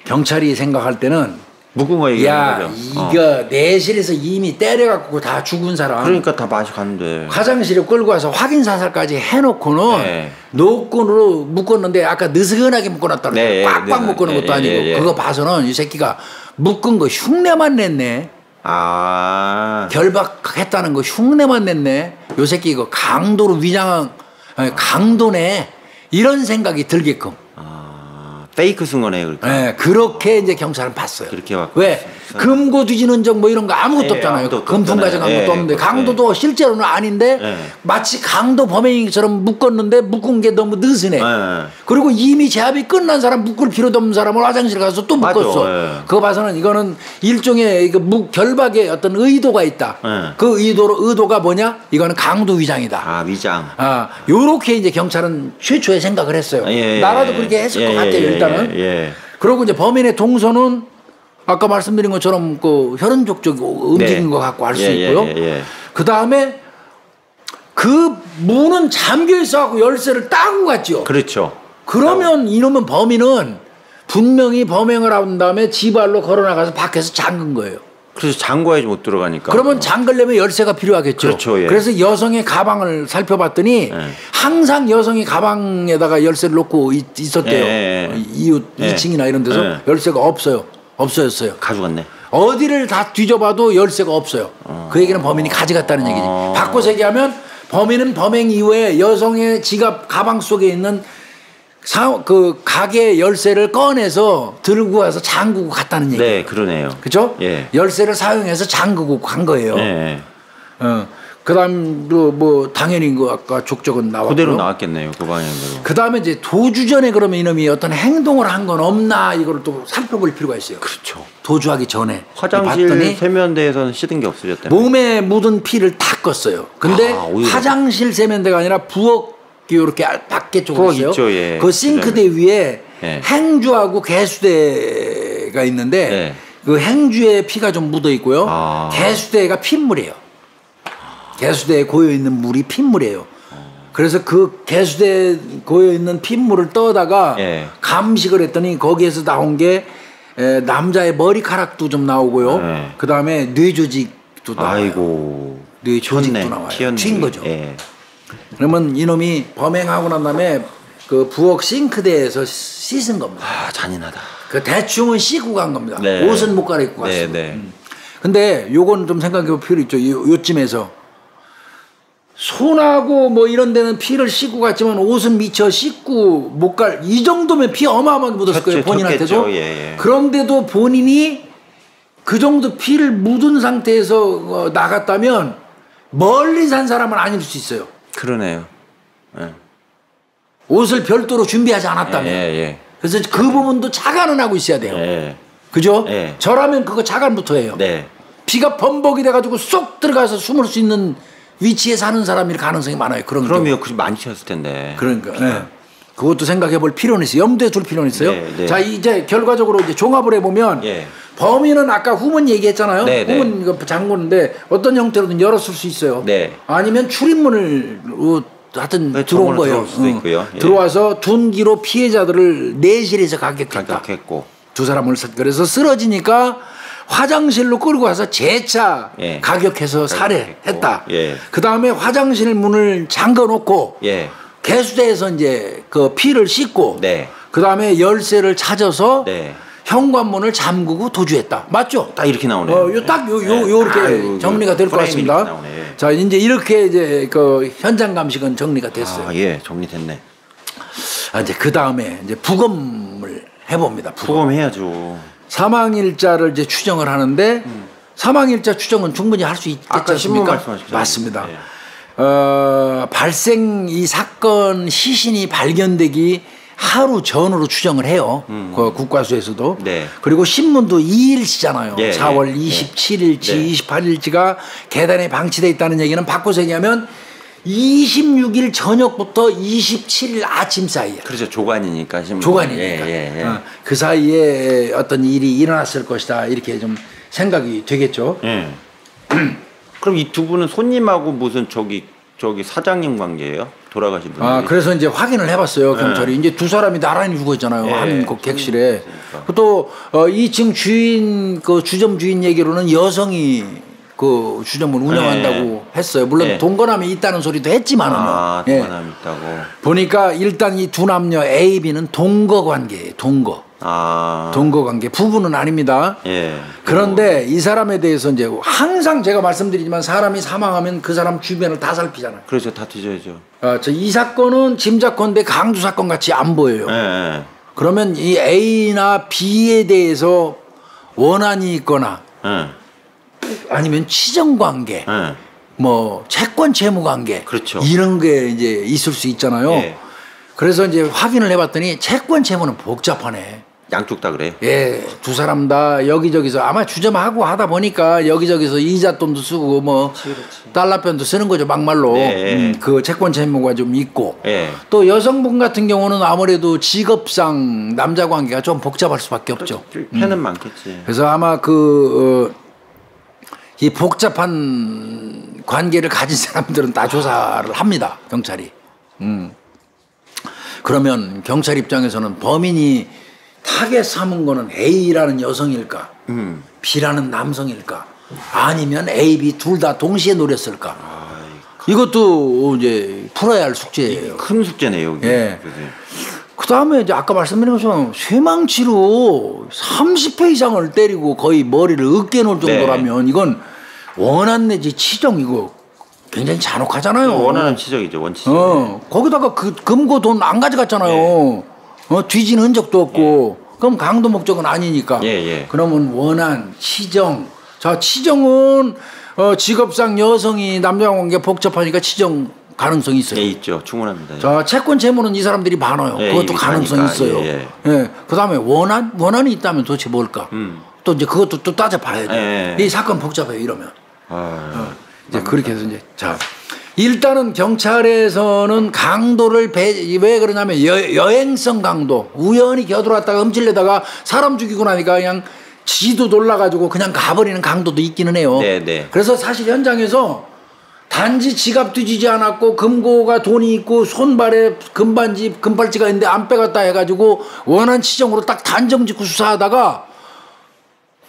경찰이 생각할 때는 묶은 거 얘기하는 거죠. 이거 내실에서 이미 때려갖고 다 죽은 사람. 그러니까 다 마시 갔는데. 화장실에 끌고 와서 확인 사살까지 해놓고는 노끈으로 묶었는데 아까 느슨하게 묶어놨다는 거예요. 꽉꽉 묶어놓은 것도 아니고 그거 봐서는 이 새끼가 묶은 거 흉내만 냈네. 결박했다는 거 흉내만 냈네. 요 새끼 이거 강도로 위장한 강도네. 이런 생각이 들게끔. 페이크 쓴 거네, 그러니까. 네, 그렇게 이제 경찰은 봤어요. 그렇게 봤고. 왜? 금고 뒤지는 적 뭐 이런 거 아무것도 없잖아요. 금품 가져간 것도 없는데 강도도 실제로는 아닌데 마치 강도 범행처럼 묶었는데 묶은 게 너무 느슨해. 그리고 이미 제압이 끝난 사람 묶을 필요도 없는 사람을 화장실 가서 또 묶었어. 그거 봐서는 이거는 일종의 결박의 어떤 의도가 있다. 그 의도가 뭐냐? 이거는 강도 위장이다. 위장. 요렇게 이제 경찰은 최초에 생각을 했어요. 나라도 그렇게 했을 것 같아요, 일단은. 그리고 이제 범인의 동선은 아까 말씀드린 것처럼 그 혈흔족적 움직인 것 같고 알 수 있고요. 그 다음에 그 문은 잠겨 있어갖고 열쇠를 따고 갔죠. 그렇죠. 그러면 이놈은 범인은 분명히 범행을 한 다음에 지발로 걸어나가서 밖에서 잠근 거예요. 그래서 잠궈야지 못 들어가니까. 그러면 잠글려면 열쇠가 필요하겠죠. 그렇죠. 그래서 여성의 가방을 살펴봤더니 항상 여성이 가방에다가 열쇠를 놓고 있었대요. 이웃 2층이나 이런 데서 열쇠가 없어졌어요. 가져갔네. 어디를 다 뒤져봐도 열쇠가 없어요. 그 얘기는 범인이 가져갔다는 얘기지. 바꿔서 얘기하면 범인은 범행 이후에 여성의 지갑 가방 속에 있는 그 가게 열쇠를 꺼내서 들고 와서 잠그고 갔다는 얘기예요. 네, 그러네요. 그렇죠? 열쇠를 사용해서 잠그고 간 거예요. 그다음 뭐 당연히 그 아까 족적은 나왔고 그대로 나왔겠네요. 그 방향으로. 그다음에 이제 도주 전에 그러면 이놈이 어떤 행동을 한 건 없나 이걸 또 살펴볼 필요가 있어요. 그렇죠. 도주하기 전에 화장실 봤더니 세면대에서는 씻은 게 없어졌대. 몸에 묻은 피를 닦았어요. 근데 화장실 세면대가 아니라 부엌 이렇게 밖에 쪽으로 있어요. 있죠, 그 싱크대 위에 예. 행주하고 개수대가 있는데 예. 그 행주에 피가 좀 묻어 있고요. 개수대가 핏물이에요. 개수대에 고여 있는 물이 핏물이에요. 그래서 그 개수대에 고여 있는 핏물을 떠다가 예. 감식을 했더니 거기에서 나온 게 남자의 머리카락도 좀 나오고요. 예. 그 다음에 뇌조직도 나와요. 아이고. 뇌 조직도 나와요. 튄 거죠. 예. 그러면 이놈이 범행하고 난 다음에 그 부엌 싱크대에서 씻은 겁니다. 아, 잔인하다. 그 대충은 씻고 간 겁니다. 네. 옷은 못 갈아입고 갔어요. 네, 네. 근데 요건 좀 생각해 볼 필요 있죠. 요쯤에서 손하고 뭐 이런 데는 피를 씻고 갔지만 옷은 미처 씻고 못 갈 이 정도면 피 어마어마하게 묻었을 거예요. 본인한테도. 예, 예. 그런데도 본인이 그 정도 피를 묻은 상태에서 나갔다면 멀리 산 사람은 아닐 수 있어요. 그러네요. 예. 옷을 별도로 준비하지 않았다면. 예, 예. 그래서 그 부분도 자간은 하고 있어야 돼요. 예. 그죠? 예. 저라면 그거 자간부터 해요. 네. 피가 범벅이 돼가지고 쏙 들어가서 숨을 수 있는 위치에 사는 사람일 가능성이 많아요. 그럼요. 그 많이 튀었을 텐데. 그러니까. 네. 그것도 생각해 볼 필요는 있어요. 염두에 둘 필요는 있어요. 네, 네. 자, 이제 결과적으로 이제 종합을 해보면 예. 범인은 아까 후문 얘기했잖아요. 네, 후문 그 잠그는데 어떤 형태로든 열었을 수 있어요. 네. 아니면 출입문을 하여튼 네, 들어온 거예요. 들어올 수도 있고요. 예. 들어와서 둔기로 피해자들을 내실에서 가격했다. 두 사람을 그래서 쓰러지니까 화장실로 끌고 가서 재차 예. 가격해서 살해했다. 예. 그 다음에 화장실 문을 잠궈 놓고 예. 개수대에서 이제 그 피를 씻고 네. 그 다음에 열쇠를 찾아서 네. 현관문을 잠그고 도주했다. 맞죠? 딱 이렇게 나오네요. 요렇게 아유, 정리가 될 것 같습니다. 나오네. 자, 이제 이렇게 이제 그 현장 감식은 정리가 됐어요. 아, 예, 정리됐네. 이제 그 다음에 이제 부검을 해봅니다. 부검해야죠. 사망일자를 이제 추정을 하는데 사망일자 추정은 충분히 할 수 있겠지 아까 신문 않습니까? 말씀하셨죠. 맞습니다. 예. 발생 이 사건 시신이 발견되기 하루 전으로 추정을 해요. 그 국과수에서도. 네. 그리고 신문도 2일치잖아요. 예, 4월 예. 27일치, 네. 28일치가 계단에 방치되어 있다는 얘기는 바꿔서 얘기하면 26일 저녁부터 27일 아침 사이에. 그렇죠. 조간이니까. 신문. 조간이니까. 예. 그 사이에 어떤 일이 일어났을 것이다. 이렇게 좀 생각이 되겠죠. 예. 그럼 이 두 분은 손님하고 무슨 저기 사장님 관계예요? 돌아가신 분이. 그래서 이제 확인을 해봤어요. 경찰이. 이제 두 사람이 나란히 죽어 있잖아요. 예. 한 그 객실에. 또 2층 주인 그 주점 주인 얘기로는 여성이 그 주점을 운영한다고 했어요. 물론 동거남이 있다는 소리도 했지만은. 동거남이 있다고. 보니까 일단 이 두 남녀 A, B는 동거 관계예요. 동거 관계. 부부는 아닙니다. 예. 그런데 이 사람에 대해서 이제 항상 제가 말씀드리지만 사람이 사망하면 그 사람 주변을 다 살피잖아요. 그렇죠. 다 뒤져야죠. 이 사건은 짐작컨대 강도 사건 같이 안 보여요. 예. 그러면 이 A나 B에 대해서 원한이 있거나 아니면 치정 관계, 뭐 채권 채무 관계, 그렇죠. 이런 게 이제 있을 수 있잖아요. 예. 그래서 이제 확인을 해봤더니 채권 채무는 복잡하네. 양쪽 다 그래요? 예, 두 사람 다 여기저기서 아마 주점하고 하다 보니까 여기저기서 이자 돈도 쓰고 뭐 달러편도 쓰는 거죠, 막말로. 그 채권 채무가 좀 있고. 또 여성분 같은 경우는 아무래도 직업상 남자 관계가 좀 복잡할 수밖에 없죠. 팬은 많겠지. 그래서 아마 이 복잡한 관계를 가진 사람들은 다 조사를 합니다, 경찰이. 그러면 경찰 입장에서는 범인이 타겟 삼은 거는 A라는 여성일까? B라는 남성일까? 아니면 A, B 둘 다 동시에 노렸을까? 이것도 이제 풀어야 할 숙제예요. 큰 숙제네요. 여기. 예. 그 다음에 이제 아까 말씀드린 것처럼 쇠망치로 30회 이상을 때리고 거의 머리를 으깨놓을 정도라면 이건 원한 내지 치정 이거 굉장히 잔혹하잖아요. 원하는 치정이죠, 원치정. 거기다가 그 금고 돈 안 가져갔잖아요. 뒤진 흔적도 없고. 그럼 강도 목적은 아니니까. 그러면 원한, 치정. 자, 치정은 직업상 여성이 남녀 관계 복잡하니까 치정 가능성이 있어요. 예, 있죠. 충분합니다. 자, 채권 채무는 이 사람들이 많아요. 그것도 가능성이 있어요. 그다음에 원한이 있다면 도대체 뭘까? 또 이제 그것도 또 따져봐야죠. 이 사건 복잡해요, 이러면. 이제 그렇게 해서 이제 자, 일단은 경찰에서는 강도를 왜 그러냐면 여행성 강도 우연히 겨들어왔다가 훔치려다가 사람 죽이고 나니까 그냥 지도 놀라가지고 그냥 가버리는 강도도 있기는 해요. 네네. 그래서 사실 현장에서 단지 지갑 뒤지지 않았고 금고가 돈이 있고 손발에 금반지 금팔찌가 있는데 안 빼갔다 해가지고 원한 치정으로 딱 단정 짓고 수사하다가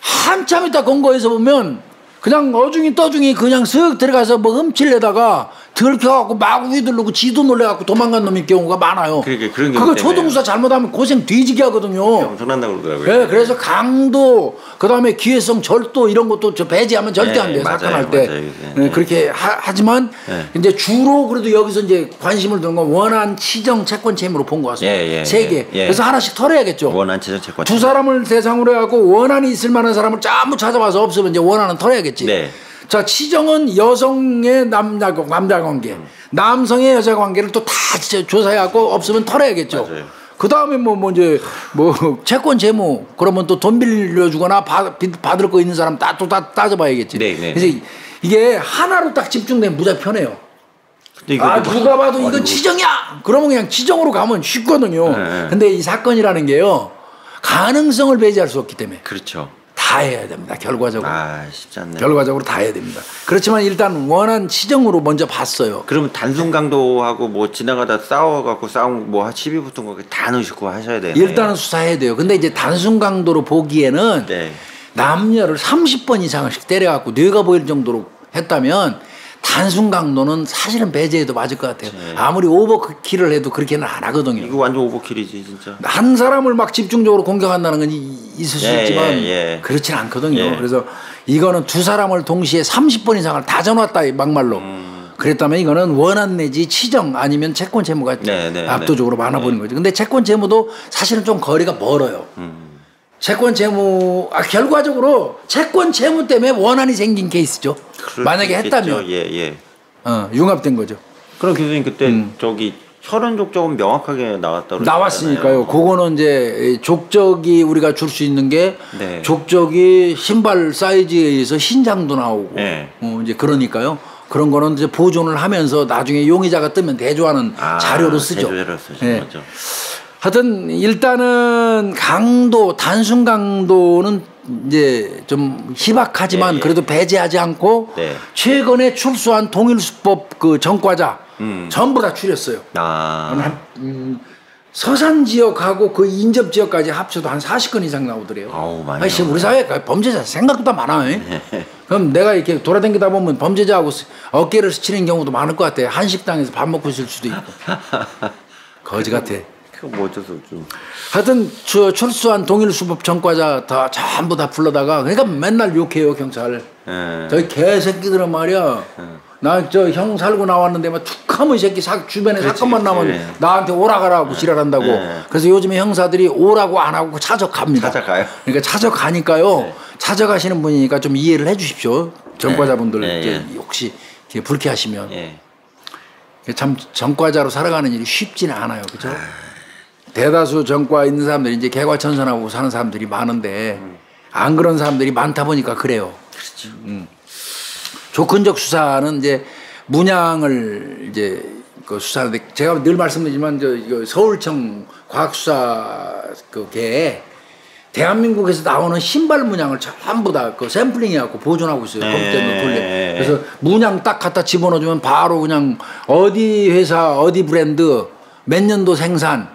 한참 있다 검거해서 보면 그냥 어중이 떠중이 그냥 쓱 들어가서 뭐 훔치려다가 들켜갖고 마구 휘두르고 지도 놀래갖고 도망간 놈이 경우가 많아요. 그런 그거 초등수사 잘못하면 고생 뒤지게 하거든요. 엄청난다고 그러더라고요. 네, 그래서 강도 그다음에 기회성 절도 이런 것도 저 배제하면 절대 안 돼요. 사건할 때. 네, 그렇게 하지만 이제 주로 그래도 여기서 이제 관심을 두는 건 원한 치정 채권 채무로 본 것 같습니다. 세 개. 그래서 하나씩 털어야겠죠. 원한 치정 채권. 두 사람을 대상으로 해갖고 원한이 있을 만한 사람을 전부 찾아봐서 없으면 이제 원한은 털어야겠지. 네. 자, 치정은 여성의 남자 관계, 남성의 여자 관계를 또 다 조사해갖고 없으면 털어야겠죠. 그 다음에 이제 채권 채무 그러면 또 돈 빌려주거나 받을 거 있는 사람 다 따져봐야겠지. 네. 그래서 이게 하나로 딱 집중되면 무지하게 편해요. 누가 봐도 이건 치정이야. 그러면 그냥 치정으로 가면 쉽거든요. 근데 이 사건이라는 게요 가능성을 배제할 수 없기 때문에. 그렇죠. 다 해야 됩니다. 결과적으로. 쉽지 않네. 결과적으로 다 해야 됩니다. 그렇지만 일단 원한 치정으로 먼저 봤어요. 그러면 단순 강도하고 뭐 지나가다 싸워갖고 싸움 뭐 시비 붙은 거 다 넣으시고 하셔야 돼요. 일단은 수사해야 돼요. 근데 이제 단순 강도로 보기에는 남녀를 30번 이상씩 때려갖고 뇌가 보일 정도로 했다면 단순 강도는 사실은 배제해도 맞을 것 같아요. 아무리 오버킬을 해도 그렇게는 안 하거든요. 이거 완전 오버킬이지 진짜. 한 사람을 막 집중적으로 공격한다는 건 있을 수 있지만 그렇진 않거든요. 그래서 이거는 두 사람을 동시에 30번 이상을 다 져놨다 막말로. 그랬다면 이거는 원한 내지 치정 아니면 채권 채무가 압도적으로 많아 보이는 거죠. 근데 채권 채무도 사실은 좀 거리가 멀어요. 채권 채무 결과적으로 채권 채무 때문에 원한이 생긴 케이스죠. 만약에 했다면 융합된 거죠. 그럼 교수님 그때 저기 혈흔 족적은 명확하게 나왔으니까요. 그거는 이제 족적이 우리가 줄 수 있는 게 족적이 신발 사이즈에 의해서 신장도 나오고 이제 그러니까요. 그런 거는 이제 보존을 하면서 나중에 용의자가 뜨면 대조하는 자료로 쓰죠. 대조로 쓰죠. 거죠. 하여튼 일단은 강도 단순 강도는 이제 좀 희박하지만 그래도 배제하지 않고 최근에 출소한 동일수법 그 전과자 전부 다 추렸어요. 서산 지역하고 그 인접 지역까지 합쳐도 한 40건 이상 나오더래요. 지금 우리 사회에 범죄자 생각보다 많아요. 그럼 내가 이렇게 돌아다니다 보면 범죄자하고 어깨를 스치는 경우도 많을 것 같아. 한식당에서 밥 먹고 있을 수도 있고. 거지 같아. 뭐 어쩔 수 없죠. 하여튼 출소한 동일수법 전과자 다 전부 다 불러다가 그러니까 맨날 욕해요 경찰. 저희 개새끼들은 말이야. 나 저 형 살고 나왔는데 막 툭하면 이 새끼 주변에 사건만 나면 나한테 오라가라고 지랄한다고. 그래서 요즘에 형사들이 오라고 안 하고 찾아갑니다. 그러니까 찾아가니까요. 찾아가시는 분이니까 좀 이해를 해주십시오. 전과자분들 혹시 불쾌하시면. 참 전과자로 살아가는 일이 쉽지는 않아요, 그죠? 대다수 전과 있는 사람들이 이제 개과천선하고 사는 사람들이 많은데 안 그런 사람들이 많다 보니까 그래요. 그렇죠. 조건적 수사는 이제 문양을 이제 그 수사하는데 제가 늘 말씀드리지만 이거 서울청 과학수사 그게 대한민국에서 나오는 신발 문양을 전부 다 그 샘플링해갖고 보존하고 있어요. 컴퓨터에 돌려. 그래서 문양 딱 갖다 집어넣어주면 바로 그냥 어디 회사 어디 브랜드 몇 년도 생산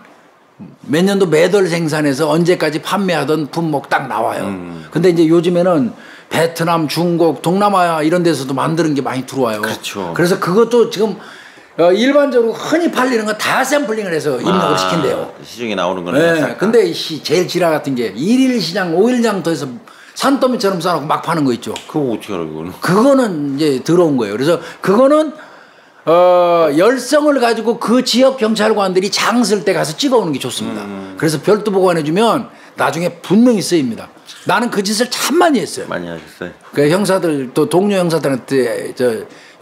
몇 년도 매달 생산해서 언제까지 판매하던 품목 딱 나와요. 근데 이제 요즘에는 베트남, 중국, 동남아 이런 데서도 만드는 게 많이 들어와요. 그렇죠. 그래서 그것도 지금 일반적으로 흔히 팔리는 건 다 샘플링을 해서 입력을 시킨대요. 시중에 나오는 거는. 근데 제일 지랄 같은 게 1일 시장, 5일장 더해서 산더미처럼 싸놓고 막 파는 거 있죠. 그거 어떻게 알아, 그거는? 그거는 이제 들어온 거예요. 그래서 그거는 열성을 가지고 그 지역 경찰관들이 장 쓸 때 가서 찍어오는 게 좋습니다. 그래서 별도 보관해주면 나중에 분명히 쓰입니다. 나는 그 짓을 참 많이 했어요. 많이 하셨어요. 그 형사들 또 동료 형사들한테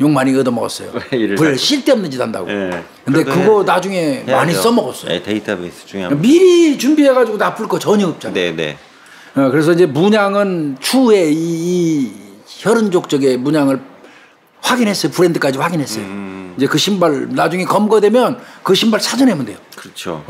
욕 많이 얻어먹었어요. 쓸데없는 짓 한다고. 근데 그거 나중에 많이 써먹었어요. 데이터베이스 중에 미리 준비해가지고 나쁠 거 전혀 없잖아요. 그래서 이제 문양은 추후에 이 혈흔족 쪽의 문양을 확인했어요. 브랜드까지 확인했어요. 이제 그 신발 나중에 검거되면 그 신발 찾아내면 돼요. 그렇죠.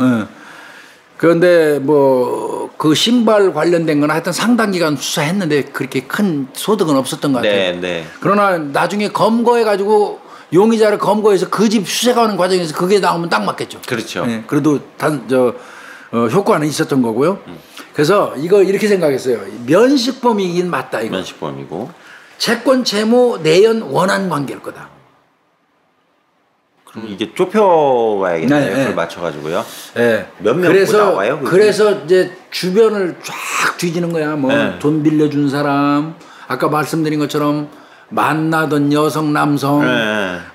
그런데 뭐 그 신발 관련된 건 하여튼 상당 기간 수사했는데 그렇게 큰 소득은 없었던 것 같아요. 네. 그러나 나중에 검거해가지고 용의자를 검거해서 그 집 수색하는 과정에서 그게 나오면 딱 맞겠죠. 그렇죠. 네, 그래도 효과는 있었던 거고요. 그래서 이거 이렇게 생각했어요. 면식범이긴 맞다 이거. 면식범이고. 채권, 채무, 내연, 원한 관계일 거다. 그럼 이게 좁혀와야겠네요. 네, 그걸 네. 맞춰가지고요. 네. 몇 명 나와요? 그래서 이제 주변을 쫙 뒤지는 거야. 뭐 돈 빌려준 사람, 아까 말씀드린 것처럼 만나던 여성, 남성,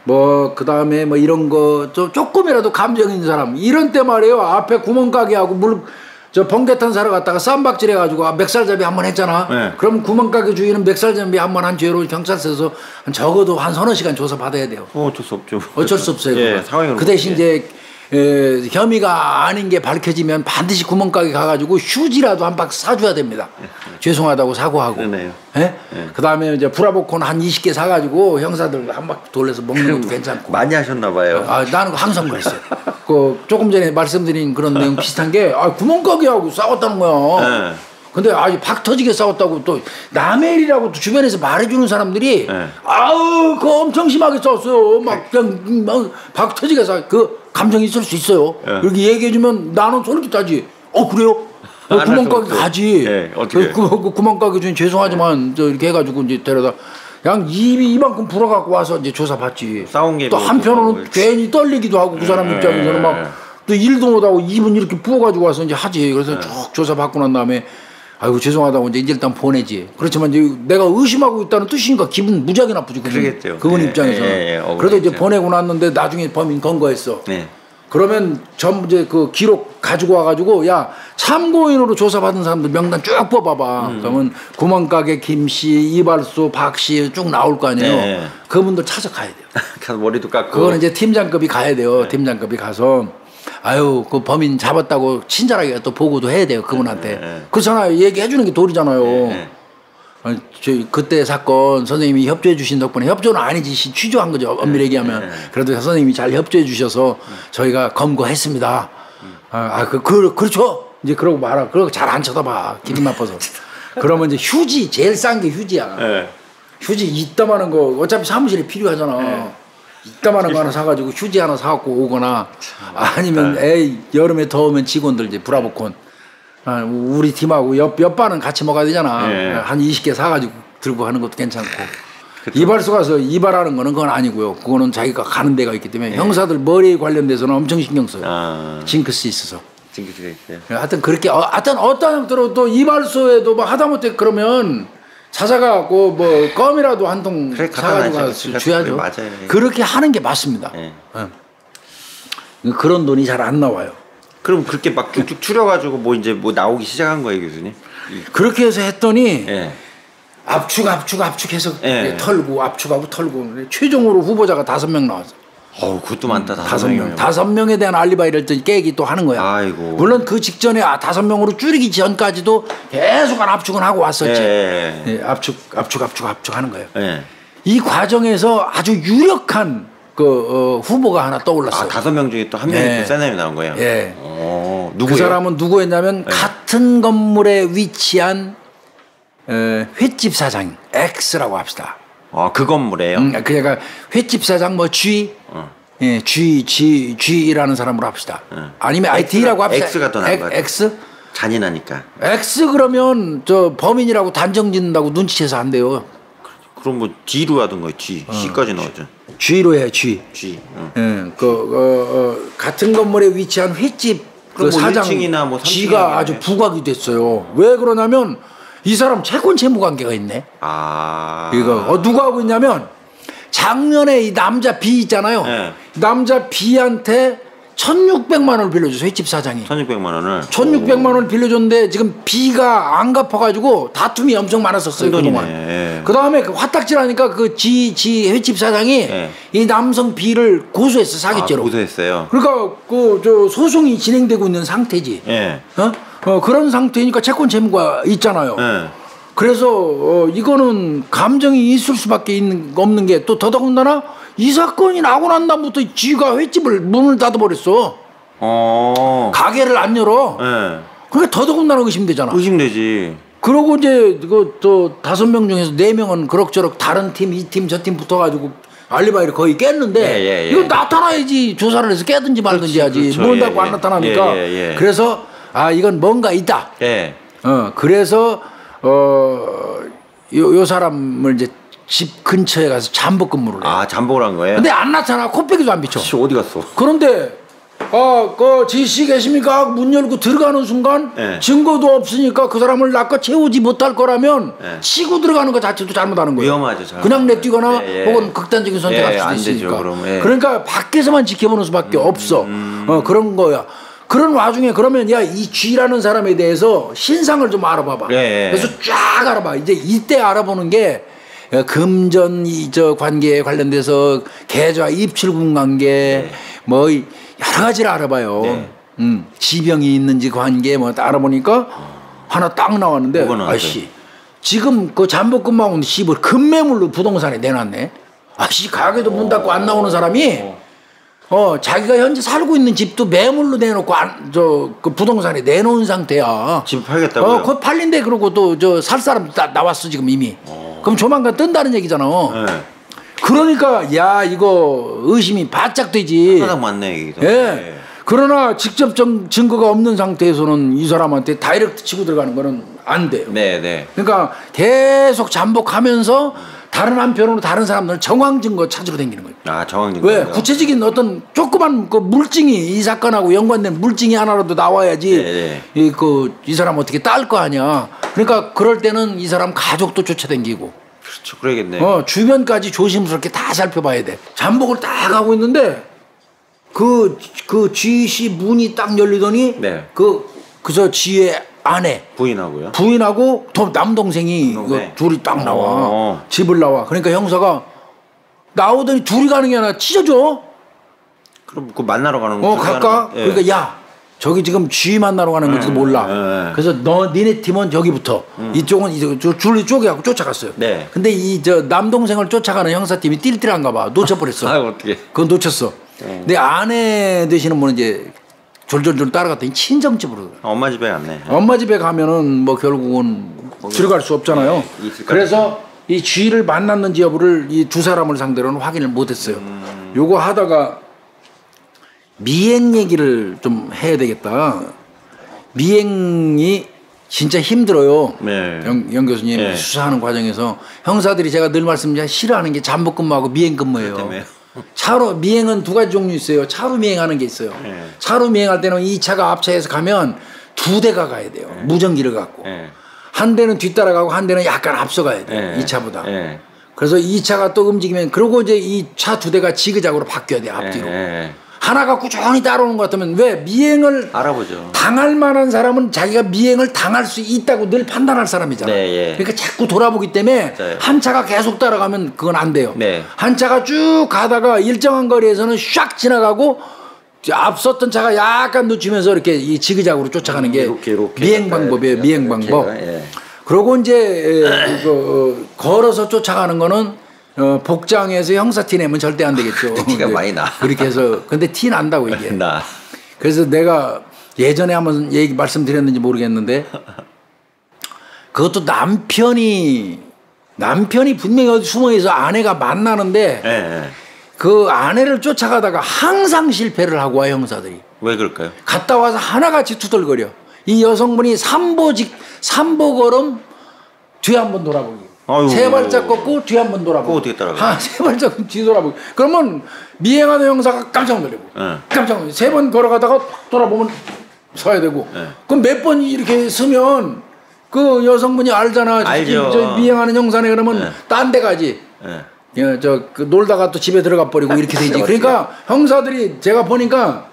뭐 그다음에 뭐 이런 거 조금이라도 감정 있는 사람 이런 때 말이에요. 앞에 구멍가게하고 번개탄 사러 갔다가 쌈박질 해가지고 멱살잡이 한번 했잖아. 그럼 구멍가게 주인은 멱살잡이 한번 한 죄로 경찰서에서 적어도 한 서너 시간 조사 받아야 돼요. 어쩔 수 없죠. 어쩔 수 없어요. 예, 그 대신 이제 혐의가 아닌 게 밝혀지면 반드시 구멍가게 가가지고 휴지라도 한 박스 사줘야 됩니다. 죄송하다고 사과하고. 그러네요. 예? 그 다음에 이제 브라보콘 한 20개 사가지고 형사들 한 바퀴 돌려서 먹는 것도 괜찮고. 많이 하셨나봐요. 나는 항상 그랬어요. 조금 전에 말씀드린 그런 내용 비슷한 게 구멍가게하고 싸웠다는 거야. 근데 아주 박 터지게 싸웠다고 또 남의 일이라고 또 주변에서 말해주는 사람들이 그거 엄청 심하게 싸웠어요. 막 그냥 박 터지게 감정이 있을 수 있어요. 이렇게 얘기해주면 나는 솔깃하지. 그래요? 구멍가게 가지. 그 구멍가게 주인 죄송하지만 이렇게 해가지고 이제 데려다 그냥 입이 이만큼 불어갖고 와서 이제 조사받지. 싸운 게 또 한편으로는 괜히 떨리기도 하고 그 사람 입장에서는 막 또 일도 못하고 입은 이렇게 부어가지고 와서 이제 하지. 그래서 쭉 조사받고 난 다음에 아이고 죄송하다고 이제 일단 보내지. 그렇지만 이제 내가 의심하고 있다는 뜻이니까 기분 무지하게 나쁘지. 그러겠죠. 그분 입장에서는. 그래도 이제 보내고 났는데 나중에 범인 검거했어. 그러면 이제 그 기록 가지고 와가지고 야 참고인으로 조사받은 사람들 명단 쭉 뽑아봐. 그러면 구멍가게 김씨, 이발소, 박씨 쭉 나올 거 아니에요. 그분들 찾아가야 돼요. 가서 머리도 깎고. 그거는 이제 팀장급이 가야 돼요. 팀장급이 가서 그 범인 잡았다고 친절하게 또 보고도 해야 돼요. 그분한테. 그렇잖아요. 얘기해 주는 게 도리잖아요. 그때 사건 선생님이 협조해 주신 덕분에 협조는 아니지 취조한 거죠. 엄밀히 얘기하면. 그래도 선생님이 잘 협조해 주셔서 저희가 검거했습니다. 그렇죠. 이제 그러고 말아. 그러고 잘 안 쳐다봐. 기분 나빠서. 그러면 이제 휴지 제일 싼 게 휴지야. 휴지 이따만한 거 어차피 사무실에 필요하잖아. 이따만한 거 하나 사가지고 휴지 하나 사갖고 오거나 아니면 여름에 더우면 직원들 이제 브라보콘 우리 팀하고 옆 반은 같이 먹어야 되잖아. 한 20개 사가지고 들고 하는 것도 괜찮고. 이발소 가서 이발하는 거는 그건 아니고요. 그거는 자기가 가는 데가 있기 때문에 형사들 머리에 관련돼서는 엄청 신경 써요. 징크스 있어서. 징크스가 있어요. 하여튼 그렇게 하여튼 어떤 형태로 또 이발소에도 뭐 하다못해 그러면 찾아가고 뭐 껌이라도 한 통 사가지고 가서 줘야죠. 맞아요. 그렇게 하는 게 맞습니다. 그런 돈이 잘 안 나와요. 그럼 그렇게 막 쭉쭉 추려가지고 뭐 이제 뭐 나오기 시작한 거예요, 교수님? 그렇게 해서 했더니 압축해서 털고 압축하고 털고 최종으로 후보자가 5명 나왔어. 그것도 많다. 5명. 5명에 대한 알리바이를 또 깨기 또 하는 거야. 아이고. 물론 그 직전에 5명으로 줄이기 전까지도 계속 압축은 하고 왔었지. 압축 하는 거예요. 이 과정에서 아주 유력한 후보가 하나 떠올랐어요. 5명 중에 또 한 명이 또 센 사람이 나온 거예요. 누구예요? 그 사람은 누구였냐면 같은 건물에 위치한 횟집 사장 X라고 합시다. 그 건물에요? 그러니까 횟집 사장 G라는 사람으로 합시다. 아니면 D라고 합시다. X가 더 나은 거 같아요. X? 잔인하니까. X 그러면 범인이라고 단정 짓는다고 눈치채서 안 돼요. 그럼 뭐 D로 하던가 C까지 나오죠. G로 해 G. 같은 건물에 위치한 횟집 그 사장 뭐 G가 아주 부각이 됐어요. 왜 그러냐면 이 사람 채권 채무 관계가 있네. 이거 누가 하고 있냐면 작년에 이 남자 B 있잖아요. 남자 B한테 1,600만 원을 빌려줘서 횟집 사장이 1,600만 원을 1,600만 원을 빌려줬는데 지금 B가 안 갚아가지고 다툼이 엄청 많았었어요. 그동안. 그 다음에 화딱지라니까 그 G 횟집 사장이 이 남성 B를 고소했어. 사기죄로. 고소했어요. 그러니까 소송이 진행되고 있는 상태지. 그런 상태니까 채권 채무가 있잖아요. 그래서 이거는 감정이 있을 수밖에 없는 게 또 더더군다나 이 사건이 나고 난 다음부터 지가 횟집을 문을 닫아버렸어. 가게를 안 열어. 네. 그러니까 더더군다나 의심되잖아. 의심되지. 그러고 이제 그 5명 중에서 4명은 그럭저럭 다른 팀, 이 팀, 저 팀 붙어가지고 알리바이를 거의 깼는데 이거 나타나야지 조사를 해서 깨든지 말든지 하지. 그렇죠. 문 닫고 안 나타나니까. 그래서 이건 뭔가 있다. 그래서 요 사람을 이제 집 근처에 가서 잠복 근무를 해. 잠복을 한 거예요? 근데 안 나타나. 코빼기도 안 비쳐. 어디 갔어? 그런데 그 지씨 계십니까? 문 열고 들어가는 순간 증거도 없으니까 그 사람을 낚아 채우지 못할 거라면 치고 들어가는 것 자체도 잘못하는 거예요. 위험하죠. 그냥 내뛰거나 혹은 극단적인 선택할 수도 있으니까. 되죠, 그러니까 밖에서만 지켜보는 수밖에 없어. 그런 거야. 그런 와중에 그러면 이 쥐라는 사람에 대해서 신상을 좀 알아봐봐. 그래서 쫙 알아봐. 이제 이때 알아보는 게 금전 관계에 관련돼서 계좌 입출금 관계 뭐 여러 가지를 알아봐요. 지병이 있는지 관계 뭐 알아보니까 하나 딱 나왔는데 아씨 지금 그 잠복 근무하고 씨발 급매물로 부동산에 내놨네. 아씨 가게도 문 닫고 안 나오는 사람이 자기가 현재 살고 있는 집도 매물로 내놓고 그 부동산에 내놓은 상태야. 집 팔겠다고요? 그거 팔린대. 그러고 또 살 사람 나왔어 지금 이미. 그럼 조만간 뜬다는 얘기잖아. 그러니까 이거 의심이 바짝 되지. 하나 맞네 얘기도. 그러나 직접 증거가 없는 상태에서는 이 사람한테 다이렉트 치고 들어가는 거는 안 돼요. 그러니까 계속 잠복하면서 다른 한편으로 다른 사람들은 정황 증거 찾으러 다니는 거예요. 정황 증거. 왜? 구체적인 어떤 조그만 그 물증이 이 사건하고 연관된 물증이 하나라도 나와야지 이 사람 어떻게 딸 거 아니야. 그러니까 그럴 때는 이 사람 가족도 쫓아다니고. 그렇죠. 그러겠네. 주변까지 조심스럽게 다 살펴봐야 돼. 잠복을 딱 하고 있는데 그 쥐씨 문이 딱 열리더니 그저 쥐의 아내 부인하고 남동생이 둘이 딱 나와. 집을 나와. 그러니까 형사가 나오더니 둘이 가는 게 아니라 찢어져. 그럼 그 만나러 가는 거 갈까? 그러니까 저기 지금 쥐 만나러 가는 건지도 몰라. 그래서 니네 팀은 저기부터 이쪽은 이제 줄리 쪼개갖고 쫓아갔어요. 근데 남동생을 쫓아가는 형사팀이 띨띨한가 봐. 놓쳐버렸어. 어떻게? 그건 놓쳤어. 근데 아내 되시는 분은 이제 졸졸졸 따라갔더니 친정집으로. 엄마 집에 갔네. 엄마 집에 가면은 뭐 결국은 들어갈 수 없잖아요. 그래서 이 쥐를 만났는지 여부를 이 두 사람을 상대로는 확인을 못했어요. 요거 하다가 미행 얘기를 좀 해야 되겠다. 미행이 진짜 힘들어요. 영 교수님 수사하는 과정에서 형사들이 제가 늘 말씀드리지만 싫어하는 게 잠복 근무하고 미행 근무예요. 차로 미행은 두 가지 종류 있어요. 차로 미행하는 게 있어요. 차로 미행할 때는 이 차가 앞차에서 가면 두 대가 가야 돼요. 무전기를 갖고. 한 대는 뒤따라가고 한 대는 약간 앞서가야 돼요. 이 차보다. 그래서 이 차가 또 움직이면 그러고 이제 이 차 두 대가 지그작으로 바뀌어야 돼요. 앞뒤로. 하나가 꾸준히 따라오는 것 같으면 왜 미행을 알아보죠. 당할 만한 사람은 자기가 미행을 당할 수 있다고 늘 판단할 사람이잖아요. 그러니까 자꾸 돌아보기 때문에 한 차가 계속 따라가면 그건 안 돼요. 한 차가 쭉 가다가 일정한 거리에서는 샥 지나가고 앞섰던 차가 약간 늦추면서 이렇게 이 지그작으로 쫓아가는 게 이렇게 미행 방법이에요. 미행 방법. 그러고 이제 걸어서 쫓아가는 거는 복장에서 형사티 내면 절대 안 되겠죠. 티가 많이 나. 그렇게 해서 근데 티 난다고 이게. 그래서 내가 예전에 한번 말씀드렸는지 모르겠는데 그것도 남편이 분명히 어디 숨어있어 아내가 만나는데 그 아내를 쫓아가다가 항상 실패를 하고 와요 형사들이. 왜 그럴까요? 갔다 와서 하나같이 투덜거려. 이 여성분이 삼보 걸음 뒤에 한번 돌아보기. 세 발짝 걷고 뒤에 한번 돌아보고. 어떻게 따라가? 세 발짝 뒤 돌아보고. 그러면 미행하는 형사가 깜짝 놀라고. 깜짝 놀라고. 세 번 걸어가다가 돌아보면 서야 되고. 그럼 몇 번 이렇게 서면 그 여성분이 알잖아. 알죠. 저 미행하는 형사네 그러면 딴 데 가지. 그 놀다가 또 집에 들어가 버리고 이렇게 되지. 그러니까 형사들이 제가 보니까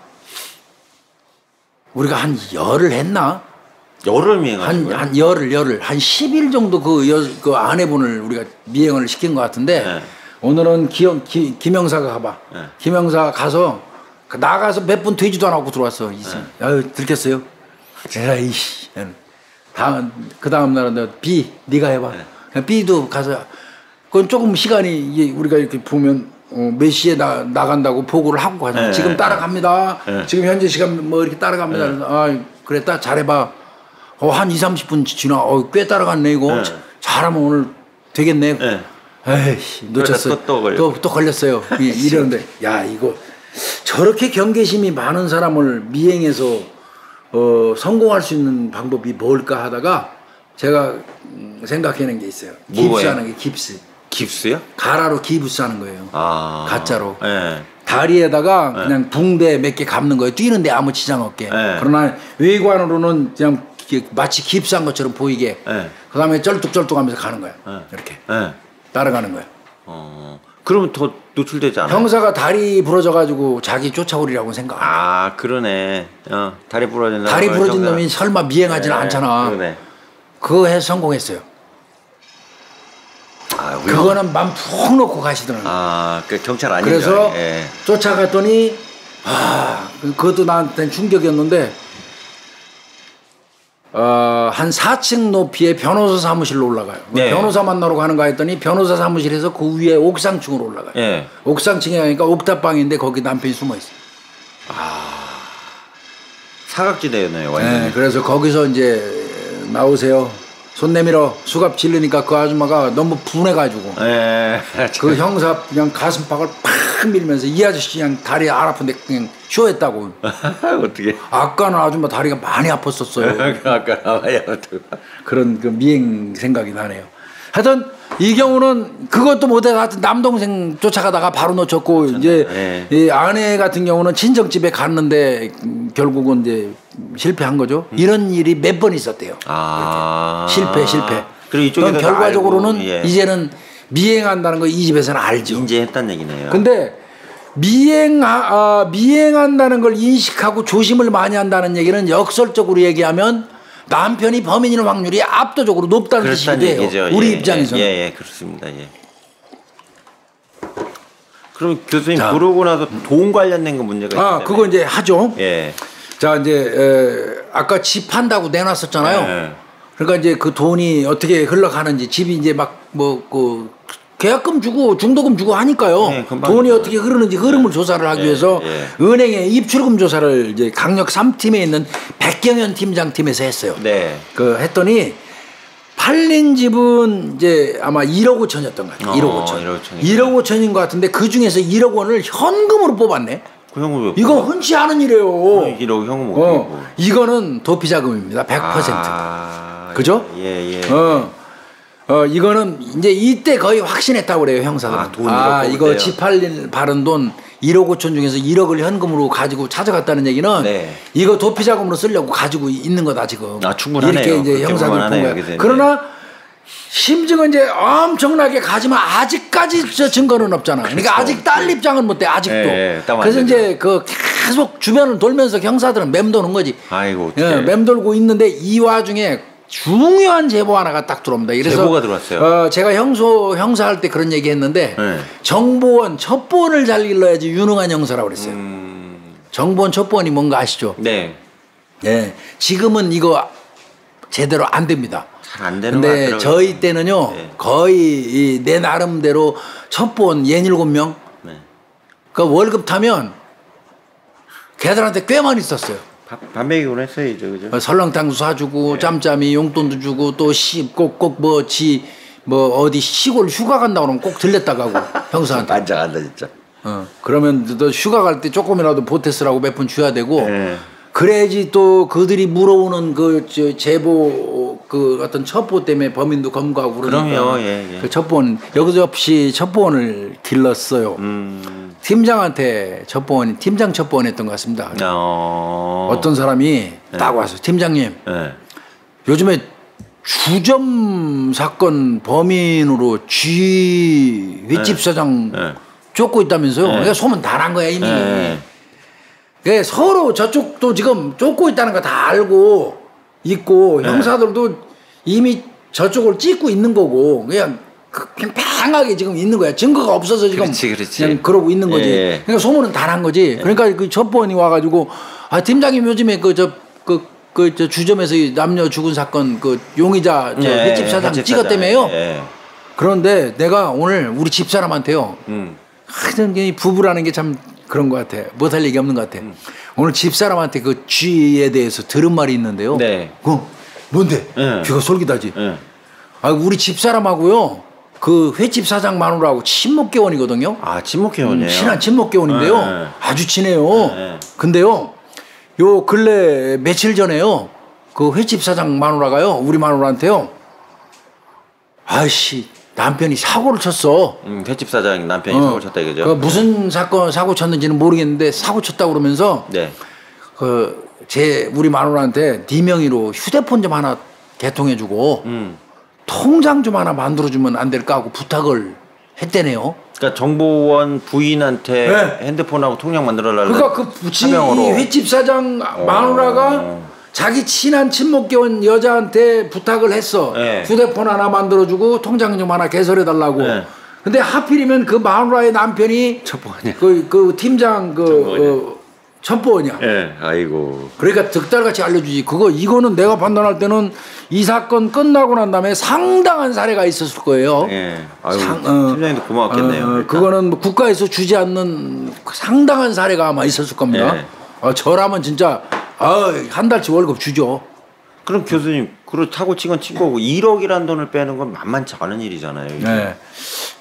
우리가 한 열흘 했나? 열흘 미행하는 거예요? 한 열흘 한 10일 정도 그 아내분을 우리가 미행을 시킨 것 같은데 오늘은 김영사가 가봐. 김영사 가서 나가서 몇 분 되지도 않고 들어왔어. 아유 들켰어요. 에라이씨. 그 다음 날은 B 네가 해봐. B도 가서 그건 조금 시간이 이게 우리가 이렇게 보면 몇 시에 나간다고 보고를 하고 가잖아. 지금 따라갑니다. 지금 현재 시간 뭐 이렇게 따라갑니다. 아 그래 잘해봐. 한 20-30분 지나 꽤 따라갔네 이거. 잘하면 오늘 되겠네. 에이씨 놓쳤어. 또 걸렸어요. 이러는데 야 이거 저렇게 경계심이 많은 사람을 미행해서 성공할 수 있는 방법이 뭘까 하다가 제가 생각해낸 게 있어요. 깁스하는 게 깁스. 깁스요? 가라로 기부스하는 거예요. 가짜로. 네. 다리에다가 그냥 붕대 몇 개 감는 거예요. 뛰는데 아무 지장 없게. 그러나 외관으로는 그냥 마치 깁스한 것처럼 보이게. 그다음에 쩔뚝쩔뚝하면서 가는 거야. 이렇게 따라가는 거야. 그러면 더 노출되지 않아요? 형사가 다리 부러져가지고 자기 쫓아오리라고 생각. 그러네. 다리 부러진 다리 부러진 놈이 설마 미행하지는 않잖아. 그러네. 그거 해서 성공했어요. 그거는 맘 푹 놓고 가시더라고요. 그 경찰 아니죠. 그래서 쫓아갔더니 그것도 나한테는 충격이었는데 한 4층 높이의 변호사 사무실로 올라가요. 변호사 만나러 가는가 했더니 변호사 사무실에서 그 위에 옥상층으로 올라가요. 옥상층에 가니까 옥탑방인데 거기 남편이 숨어 있어요. 사각지대였네요. 완전히. 그래서 거기서 이제 나오세요. 손 내밀어. 수갑 질르니까 그 아줌마가 너무 분해가지고 그 형사 그냥 가슴팍을 팍 밀면서 이 아저씨 그냥 다리 안 아픈데 그냥 쇼했다고. 어떻게? 아까는 아줌마 다리가 많이 아팠었어요. 아까 많이 아팠다고. 그런 그 미행 생각이 나네요. 하여튼 이 경우는 그것도 못해 하여튼 남동생 쫓아가다가 바로 놓쳤고 이제 이 아내 같은 경우는 친정집에 갔는데 결국은 이제 실패한 거죠. 이런 일이 몇 번 있었대요. 실패. 그리고 이쪽에서 결과적으로는 이제는 미행한다는 거 이 집에서는 알죠. 인지했다는 얘기네요. 근데 미행한다는 걸 인식하고 조심을 많이 한다는 얘기는 역설적으로 얘기하면 남편이 범인일 확률이 압도적으로 높다는 뜻이기도 해요. 우리 입장에서는. 그렇습니다. 그럼 교수님 그러고 나서 돈 관련된 거 문제가 있기 때문에. 그거 이제 하죠. 자 이제 아까 집 한다고 내놨었잖아요. 그러니까 이제 그 돈이 어떻게 흘러가는지 집이 이제 막 그 계약금 주고 중도금 주고 하니까요. 돈이 어떻게 흐르는지 흐름을 조사를 하기 위해서 은행에 입출금 조사를 이제 강력 3팀에 있는 백경현 팀장 팀에서 했어요. 그 했더니 팔린 집은 이제 아마 1억 5천이었던 것 같아요. 1억 5천. 1억 5천인 것 같은데 그 중에서 1억 원을 현금으로 뽑았네. 그 현금 이거 흔치 않은 일이에요. 1억 현금 어떻게 이거는 도피자금입니다. 100%. 그죠? 이거는 이제 이때 거의 확신했다고 그래요, 형사가. 이거 집 팔린 돈 1억 5천 중에서 1억을 현금으로 가지고 찾아갔다는 얘기는 이거 도피자금으로 쓰려고 가지고 있는 거다 지금. 충분하네요. 이렇게 이제 형사들 본 거예요. 그러나 심증은 이제 엄청나게 가지만 아직까지 저 증거는 없잖아. 그러니까 아직 딸 입장은 못 돼. 아직도. 그래서 이제 그 계속 주변을 돌면서 형사들은 맴도는 거지. 맴돌고 있는데 이 와중에 중요한 제보 하나가 딱 들어옵니다. 그래서 제보가 들어왔어요. 제가 형사할 때 그런 얘기 했는데 정보원 첩보원을 잘 일러야지 유능한 형사라고 그랬어요. 정보원 첩보원이 뭔가 아시죠? 지금은 이거 제대로 안 됩니다. 잘 안 되는 거 근데 같더라고요. 저희 때는요 거의 내 나름대로 첩보원 67명 그 월급 타면 걔들한테 꽤 많이 썼어요. 밥 먹이곤 했어요, 그죠? 설렁탕도 사주고 짬짬이 용돈도 주고 또 꼭 어디 시골 휴가 간다 그러면 꼭 들렸다 가고 형사한테. 반장한다 진짜. 그러면 너 휴가 갈 때 조금이라도 보태스라고 몇 푼 줘야 되고 그래야지 또 그들이 물어오는 그 제보 그 어떤 첩보 때문에 범인도 검거하고 그러니까. 그럼요. 그 첩보원 여기서 없이 첩보원을 길렀어요. 팀장한테 팀장 첩보원 했던 것 같습니다. 어떤 사람이 딱 와서 팀장님 요즘에 주점 사건 범인으로 횟집 사장 쫓고 있다면서요. 그러니까 소문 다 난 거야 이미. 그러니까 서로 저쪽도 지금 쫓고 있다는 거 다 알고 있고 형사들도 이미 저쪽을 찍고 있는 거고 그냥 팽팽하게 지금 있는 거야. 증거가 없어서 지금 그냥 그러고 있는 거지. 그러니까 소문은 다 난 거지. 그러니까 그 첩보원이 와가지고 팀장님 요즘에 그 그 저 주점에서 이 남녀 죽은 사건 그 용의자 저 횟집 사장 찍었다며요. 그런데 내가 오늘 우리 집사람한테요. 하여튼 이 부부라는 게 참 그런 것 같아. 못할 얘기 없는 것 같아. 오늘 집사람한테 그 쥐에 대해서 들은 말이 있는데요. 네. 뭔데? 귀가 솔깃하지. 아, 우리 집사람하고요. 그 횟집 사장 마누라하고 친목계원이거든요. 아, 친목계원이에요? 친한 친목계원인데요. 아주 친해요. 근데요. 요 근래 며칠 전에요. 그 횟집 사장 마누라가요. 우리 마누라한테요. 아이씨, 남편이 사고를 쳤어. 횟집 사장 남편이 사고를 쳤다 이거죠. 그 무슨 사고 쳤는지는 모르겠는데 사고 쳤다고 그러면서 네. 우리 마누라한테 네 명의로 휴대폰 좀 하나 개통해주고 통장 좀 하나 만들어주면 안 될까 하고 부탁을 했대네요. 그러니까 정보원 부인한테 네. 핸드폰하고 통장 만들어달라고. 그러니까 이 횟집 사장 마누라가 자기 친한 친목계원 여자한테 부탁을 했어. 네. 휴대폰 하나 만들어주고 통장 좀 하나 개설해달라고. 네. 근데 하필이면 그 마누라의 남편이 첩보원이야. 그 팀장 첩보원이야. 예, 아이고. 그러니까 득달같이 알려주지. 이거는 내가 판단할 때는 이 사건 끝나고 난 다음에 상당한 사례가 있었을 거예요. 예. 아유, 팀장님도 고마웠겠네요. 그거는 뭐 국가에서 주지 않는 상당한 사례가 아마 있었을 겁니다. 예. 저라면 진짜 한 달치 월급 주죠. 그럼 교수님, 타고 친 건 친 거고 1억이라는 돈을 빼는 건 만만치 않은 일이잖아요. 이게. 네.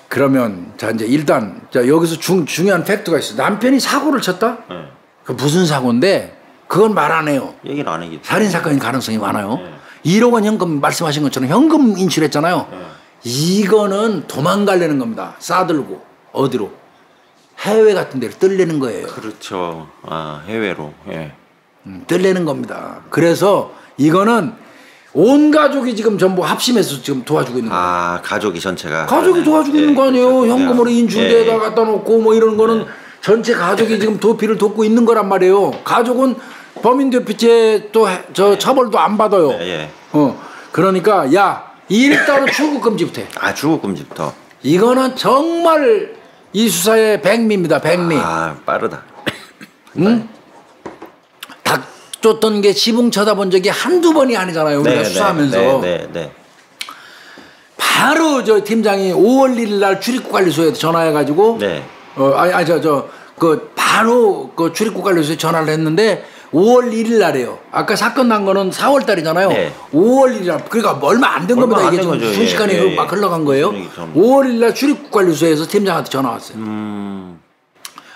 그러면 자 이제 일단 여기서 중요한 팩트가 있어. 남편이 사고를 쳤다. 네. 그 무슨 사고인데 그건 말 안 해요. 얘기를 안 하겠죠. 살인 사건인 가능성이 많아요. 1억 원 현금 말씀하신 것처럼 현금 인출했잖아요. 이거는 도망가려는 겁니다. 싸들고 어디로 해외 같은 데로 뜰려는 거예요. 그렇죠. 아, 해외로. 예. 뜰려는 겁니다. 그래서 이거는 온 가족이 지금 전부 합심해서 지금 도와주고 있는 거예요. 아, 가족이 전체가. 가족이 도와주고 있는 거 아니에요. 그렇죠. 현금으로 인출대에다 갖다 놓고 뭐 이런 거는 전체 가족이 지금 도피를 돕고 있는 거란 말이에요. 가족은 범인대피죄 또 처벌도 안 받아요. 그러니까 일단은 출국금지부터 해. 아, 출국금지부터. 이거는 정말 이 수사의 백미입니다. 백미. 아, 빠르다. 응? 닭 쫓던 게 지붕 쳐다본 적이 한두 번이 아니잖아요. 우리가 수사하면서. 바로 저 팀장이 5월 1일 날 출입국관리소에 전화해가지고 바로 그 출입국관리소에 전화를 했는데 5월 1일 날이에요. 아까 사건 난 거는 4월 달이잖아요. 5월 1일 날. 그러니까 얼마 안 된 겁니다. 이게 지금 순식간에 막 흘러간 거예요. 5월 1일 날 출입국관리소에서 팀장한테 전화 왔어요.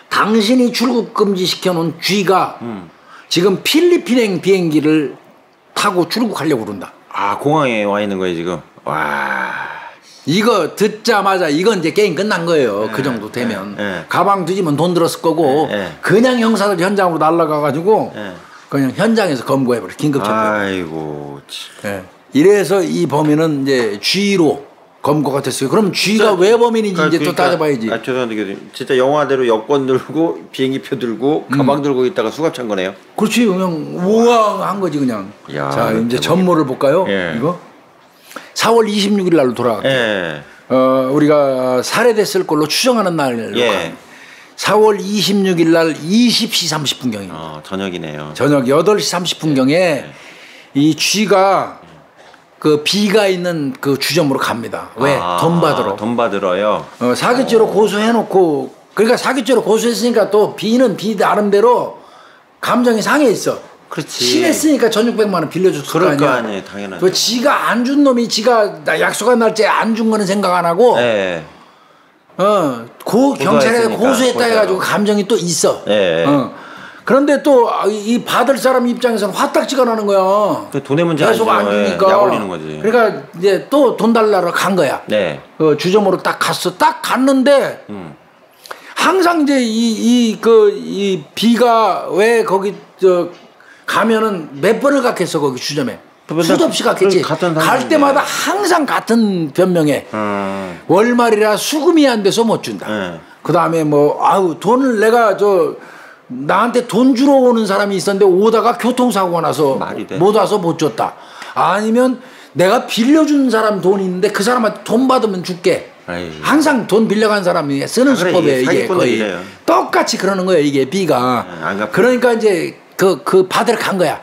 당신이 출국 금지 시켜놓은 쥐가 지금 필리핀행 비행기를 타고 출국하려고 그런다. 아, 공항에 와 있는 거예요 지금. 와. 이거 듣자마자 이건 이제 게임 끝난 거예요. 그 정도 되면 가방 뒤지면 돈 들었을 거고 그냥 형사들 현장으로 날아가가지고 그냥 현장에서 검거해버려. 긴급 체포. 아이고. 이래서 이 범인은 이제 쥐로 검거가 됐어요. 그럼 쥐가 왜 범인인지 이제 또 따져봐야지. 아, 죄송한데 교수님, 진짜 영화대로 여권 들고 비행기표 들고 가방 들고 있다가 수갑 찬 거네요. 그렇지, 그냥 우왕한 거지 그냥. 야, 자 이제 전모를 볼까요? 이거 4월 26일 날로 돌아갈게요. 우리가 살해됐을 걸로 추정하는 날로 4월 26일 날 20시 30분경입니다. 저녁이네요. 저녁 8시 30분경에 이 쥐가 그 B가 있는 그 주점으로 갑니다. 왜? 돈 받으러. 돈 받으러요? 사기죄로 고소해놓고, 그러니까 사기죄로 고소했으니까 또 B는 B 나름대로 감정이 상해 있어. 그렇지. 친했으니까 1,600만 원 빌려줬을 거 아니야. 아니에요, 당연하죠. 그 지가 안 준 놈이 지가 약속한 날짜에 안 준 거는 생각 안 하고, 경찰에 고소했다 해가지고 감정이 또 있어. 그런데 또 이 받을 사람 입장에서는 화딱지가 나는 거야. 돈의 문제 계속 안 주니까. 약 올리는 거지. 그러니까 이제 또 돈 달라고 간 거야. 그 주점으로 딱 갔어. 딱 갔는데 항상 이제 이 B가 왜 거기 가면은 몇 번을 갔겠어 거기 주점에. 수도 없이 갔겠지. 갈 때마다 항상 같은 변명에 월말이라 수금이 안 돼서 못 준다. 그 다음에 돈을 내가 나한테 돈 주러 오는 사람이 있었는데 오다가 교통사고가 나서 못 와서 못 줬다. 아니면 내가 빌려준 사람 돈이 있는데 그 사람한테 돈 받으면 줄게. 항상 돈 빌려간 사람이 쓰는 수법이에요. 이게 거의 이래요. 똑같이 그러는 거예요. 이게 B가. 그러니까 이제 그 받으러 간 거야.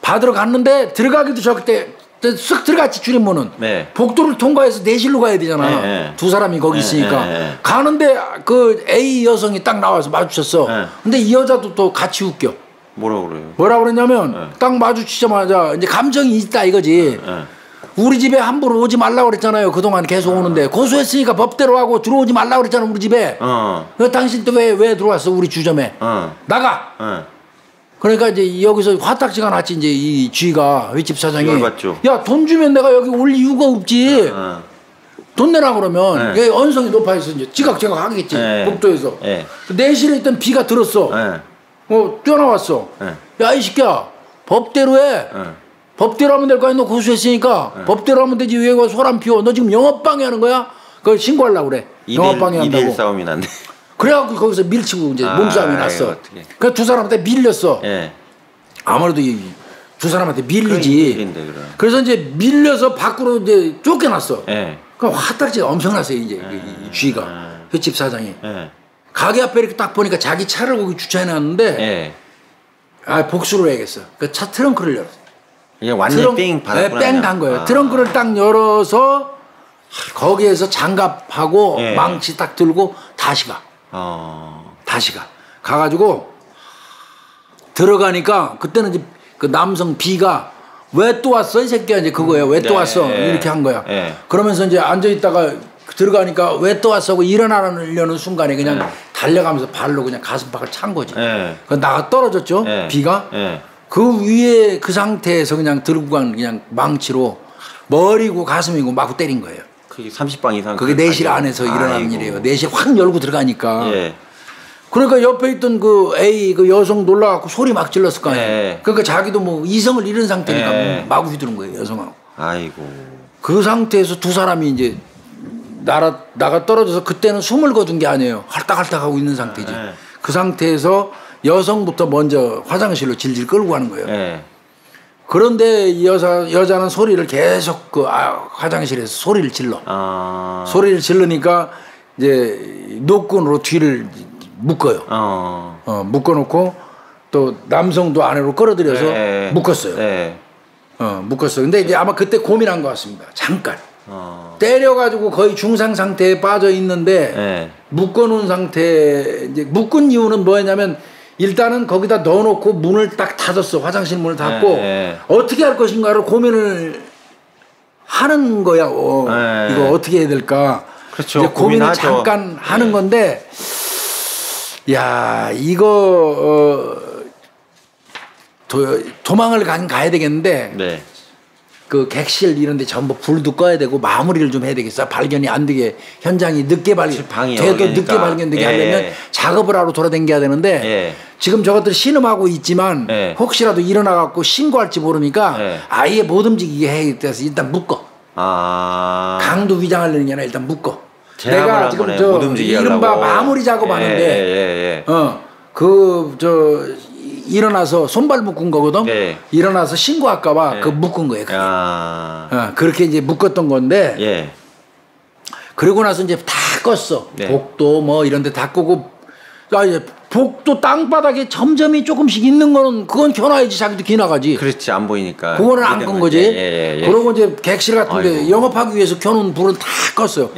받으러 갔는데 들어가기도 적때 쓱 들어갔지 출입문은. 네. 복도를 통과해서 내실로 가야 되잖아. 네. 두 사람이 거기 네. 있으니까. 네. 가는데 그 A 여성이 딱 나와서 마주쳤어. 네. 근데 이 여자도 또 같이 웃겨. 뭐라 그랬냐면 네. 딱 마주치자마자 이제 감정이 있다 이거지. 네. 우리 집에 함부로 오지 말라고 그랬잖아요. 그동안 계속 오는데 고소했으니까 법대로 하고 들어오지 말라고 그랬잖아 우리 집에. 왜 당신 또 왜 들어왔어 우리 주점에. 나가. 그러니까 이제 여기서 화딱지가 났지 이제 이 쥐가 윗집 사장이. 열받죠. 야 돈 주면 내가 여기 올 이유가 없지. 돈 내라 그러면 네. 언성이 높아져서 이제 지각지각 하겠지. 네. 복도에서. 네. 내실에 있던 비가 들었어. 뛰어나왔어. 야 이 새끼야 법대로 해. 법대로 하면 될 거 아니야. 너 고소했으니까 법대로 하면 되지. 왜 소란 피워. 너 지금 영업방해 하는 거야. 그걸 신고하려고 그래. 영업방해 한다고. 2대1 싸움이 났네. 그래갖고 거기서 밀치고 이제 몸싸움이 났어. 그래서 두 사람한테 밀렸어. 예. 아무래도 두 사람한테 밀리지. 그래서 이제 밀려서 밖으로 이제 쫓겨났어. 예. 그럼 화딱지가 엄청났어요 이제 이 쥐가 횟집 사장이. 가게 앞에 이렇게 딱 보니까 자기 차를 거기 주차해놨는데 복수를 해야겠어. 그 차 트렁크를 열었어. 이게 완전 뺑 받았구나. 뺑 간 거예요. 트렁크를 딱 열어서 거기에서 장갑하고 망치 딱 들고 다시 가. 다시 가. 가가지고 들어가니까 그때는 이제 그 남성 B가 왜 또 왔어 이 새끼야 이제 그거예요. 왜 또 왔어 이렇게 한 거야. 그러면서 이제 앉아 있다가 들어가니까 왜 또 왔어 하고 일어나려는 순간에 그냥 달려가면서 발로 그냥 가슴팍을 찬 거지. 그 나가 떨어졌죠. B가. 그 위에 그 상태에서 그냥 들고 간 그냥 망치로 머리고 가슴이고 마구 때린 거예요. 그게 30방 이상. 그게 내실 안에서 일어나는 일이에요. 내실 확 열고 들어가니까. 그러니까 옆에 있던 그 A 그 여성 놀라갖고 소리 막 질렀을 거 아니에요. 그러니까 자기도 뭐 이성을 잃은 상태니까 마구 휘두른 거예요 여성하고. 아이고. 그 상태에서 두 사람이 이제 나가 떨어져서 그때는 숨을 거둔 게 아니에요. 할딱할딱하고 있는 상태지. 그 상태에서 여성부터 먼저 화장실로 질질 끌고 가는 거예요. 그런데 이 여자는 소리를 계속 화장실에서 소리를 질러. 소리를 질르니까 이제 노끈으로 뒤를 묶어요. 묶어놓고 또 남성도 안으로 끌어들여서 묶었어요. 묶었어요. 근데 이제 아마 그때 고민한 것 같습니다. 잠깐. 때려가지고 거의 중상 상태에 빠져 있는데 묶어놓은 상태. 이제 묶은 이유는 뭐였냐면 일단은 거기다 넣어놓고 문을 딱 닫았어. 화장실 문을 닫고 어떻게 할 것인가를 고민을 하는 거야. 이거 어떻게 해야 될까. 그렇죠. 이제 고민을 잠깐 하는 건데 야 이거 도망을 가야 되겠는데 그 객실 이런 데 전부 불도 꺼야 되고 마무리를 좀 해야 되겠어. 발견이 안 되게 현장이 늦게 돼도 늦게 발견되게 하려면 작업을 하러 돌아다녀야 되는데 지금 저것들 신음하고 있지만 혹시라도 일어나갖고 신고할지 모르니까 아예 못 움직이게 해야 돼서 일단 묶어. 강도 위장하려는 게 아니라 일단 묶어. 내가 지금 저 이른바 마무리 작업하는데 일어나서 손발 묶은 거거든. 일어나서 신고할까봐 그 묶은 거예요. 그렇게 이제 묶었던 건데. 그러고 나서 이제 다 껐어. 복도 뭐 이런 데 다 끄고. 이제 복도 땅바닥에 점점이 조금씩 있는 거는 그건 켜놔야지 자기도 기나가지. 그렇지 안 보이니까. 그거는 안 끈 거지. 그러고 이제 객실 같은데 영업하기 위해서 켜놓은 불은 다 껐어요.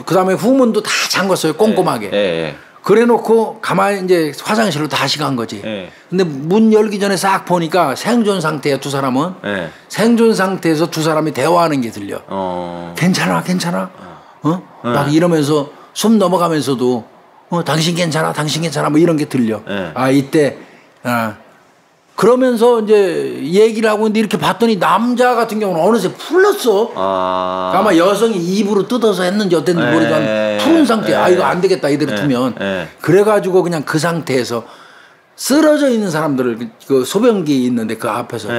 그 다음에 후문도 다 잠궜어요. 꼼꼼하게. 그래놓고 가만히 이제 화장실로 다시 간 거지. 근데 문 열기 전에 싹 보니까 생존 상태야 두 사람은. 생존 상태에서 두 사람이 대화하는 게 들려. 괜찮아. 막 이러면서 숨 넘어가면서도 당신 괜찮아 뭐 이런 게 들려. 이때 그러면서 이제 얘기를 하고 있는데 이렇게 봤더니 남자 같은 경우는 어느새 풀렸어. 아마 여성이 입으로 뜯어서 했는지 어땠는지 모르지만 푸른 상태야. 이거 안 되겠다 이대로 두면. 그래가지고 그냥 그 상태에서 쓰러져 있는 사람들을 그 소변기 있는데 그 앞에서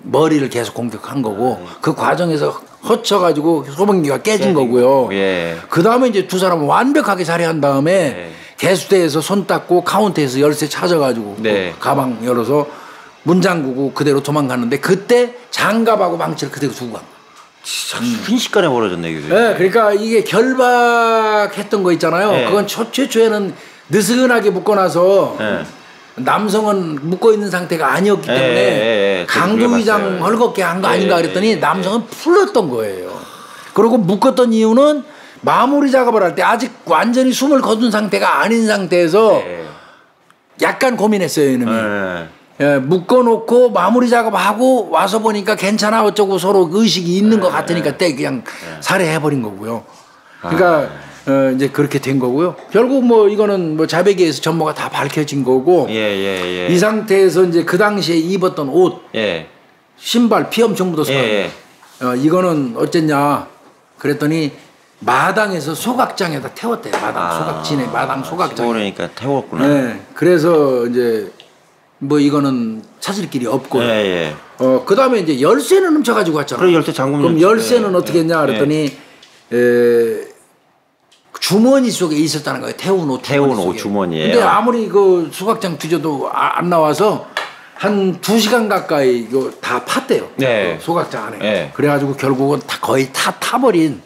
머리를 계속 공격한 거고 그 과정에서 허쳐가지고 소변기가 깨진 거고요. 그 다음에 이제 두 사람은 완벽하게 살해한 다음에 개수대에서 손 닦고 카운터에서 열쇠 찾아가지고 가방 열어서 문 잠그고 그대로 도망갔는데 그때 장갑하고 망치를 그대로 두고 간 거야. 순식간에 벌어졌네 이게. 그러니까 이게 결박했던 거 있잖아요. 그건 최초에는 느슨하게 묶어놔서 남성은 묶어 있는 상태가 아니었기 때문에 강도위장 헐겁게 한 거 아닌가 그랬더니 남성은 풀렸던 거예요. 그리고 묶었던 이유는 마무리 작업을 할 때 아직 완전히 숨을 거둔 상태가 아닌 상태에서 약간 고민했어요, 이놈이. 예, 묶어놓고 마무리 작업하고 와서 보니까 괜찮아 어쩌고 서로 의식이 있는 것 같으니까 때 그냥 살해해버린 거고요. 그러니까 이제 그렇게 된 거고요. 결국 뭐 이거는 뭐 자백에서 전모가 다 밝혀진 거고 이 상태에서 이제 그 당시에 입었던 옷, 신발 피 엄청 묻었어요. 이거는 어쨌냐 그랬더니 마당에서 소각장에다 태웠대요. 마당 소각진에 마당 소각장. 그러니까 태웠구나. 네, 그래서 이제 뭐 이거는 찾을 길이 없고. 그 다음에 이제 열쇠는 훔쳐가지고 왔잖아. 그럼 열쇠 잠금. 그럼 열쇠는 어떻게 했냐 그랬더니 주머니 속에 있었다는 거예요. 태운 옷 주머니에. 근데 아무리 그 소각장 뒤져도 안 나와서 한 2시간 가까이 이거 다 팠대요. 그 소각장 안에. 그래가지고 결국은 거의 다 타버린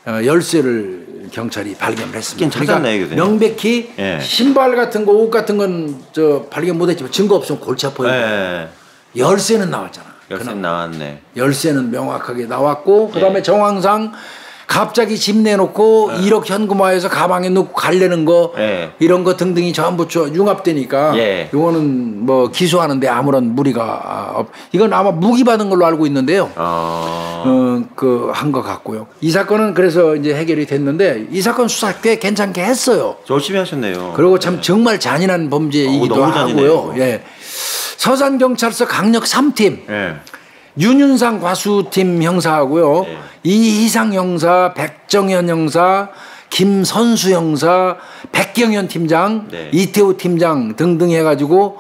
열쇠를 경찰이 발견을 했습니다. 그러니까 명백히 신발 같은 거, 옷 같은 건 저 발견 못했지만 증거 없으면 골치 아파요. 열쇠는 나왔잖아. 열쇠는 나왔네. 열쇠는 명확하게 나왔고 그다음에 정황상 갑자기 집 내놓고 1억 현금화해서 가방에 넣고 가려는 거 이런 거 등등이 전부 융합되니까 이거는 뭐 기소하는데 아무런 무리가 이건 아마 무기 받은 걸로 알고 있는데요. 그 한 것 같고요. 이 사건은 그래서 이제 해결이 됐는데 이 사건 수사 꽤 괜찮게 했어요. 열심히 하셨네요. 그리고 참 정말 잔인한 범죄이기도 하고요. 서산경찰서 강력 3팀. 윤윤상 과수팀 형사하고요. 이희상 형사, 백정현 형사, 김선수 형사, 백경현 팀장, 이태호 팀장 등등 해가지고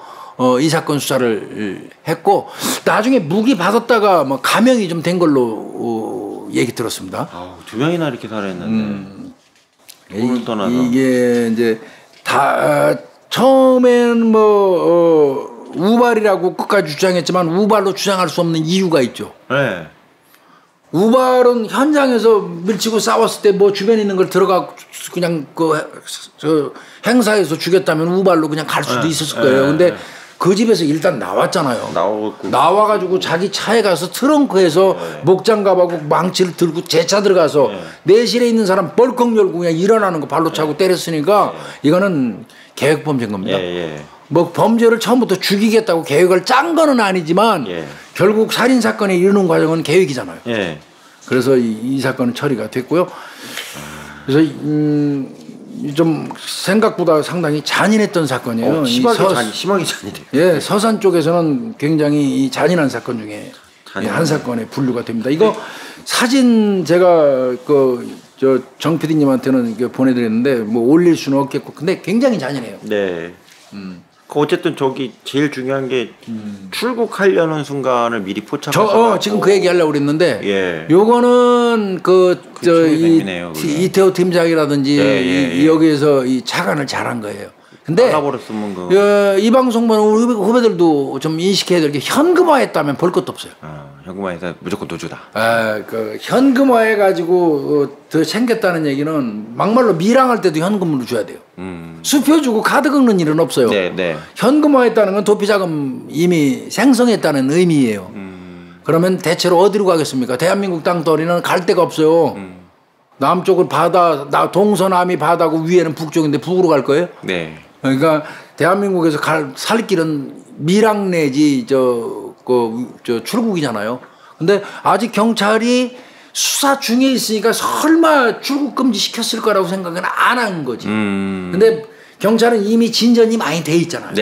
이 사건 수사를 했고 나중에 무기 받았다가 뭐 감형이 좀 된 걸로 얘기 들었습니다. 2명이나 이렇게 살해했는데. 이게 이제 다 처음에는 뭐 우발이라고 끝까지 주장했지만 우발로 주장할 수 없는 이유가 있죠. 우발은 현장에서 밀치고 싸웠을 때 뭐 주변에 있는 걸 들어가 그냥 저 행사에서 죽였다면 우발로 그냥 갈 수도 있었을 거예요. 근데 그 집에서 일단 나왔잖아요. 나와가지고 자기 차에 가서 트렁크에서 목장갑하고 망치를 들고 제 차 들어가서 내실에 있는 사람 벌컥 열고 그냥 일어나는 거 발로 차고 때렸으니까 이거는 계획범죄인 겁니다. 뭐 범죄를 처음부터 죽이겠다고 계획을 짠 거는 아니지만 결국 살인 사건에 이르는 과정은 계획이잖아요. 그래서 이 사건은 처리가 됐고요. 그래서 좀 생각보다 상당히 잔인했던 사건이에요. 심하게 잔인해요. 서산 쪽에서는 굉장히 이 잔인한 사건 중에 한 사건에 분류가 됩니다. 이거 사진 제가 저 정 PD님한테는 보내드렸는데 뭐 올릴 수는 없겠고 근데 굉장히 잔인해요. 어쨌든 저기 제일 중요한 게 출국하려는 순간을 미리 포착해서 지금 그 얘기 하려고 그랬는데 요거는 이태호 팀장이라든지 여기에서 이 착안을 잘한 거예요. 근데 이 방송 보는 우리 후배들도 좀 인식해야 될 게 현금화했다면 볼 것도 없어요. 현금화해서 무조건 노주다. 그 현금화해가지고 더 챙겼다는 얘기는 막말로 미랑할 때도 현금으로 줘야 돼요. 수표 주고 카드 긁는 일은 없어요. 현금화했다는 건 도피자금 이미 생성했다는 의미예요. 그러면 대체로 어디로 가겠습니까? 대한민국 땅덩어리는 갈 데가 없어요. 남쪽은 바다, 동서남이 바다고 위에는 북쪽인데 북으로 갈 거예요? 그러니까 대한민국에서 살 길은 미랑 내지 저 출국이잖아요. 근데 아직 경찰이 수사 중에 있으니까 설마 출국 금지 시켰을 거라고 생각은 안 한 거지. 근데 경찰은 이미 진전이 많이 돼 있잖아요.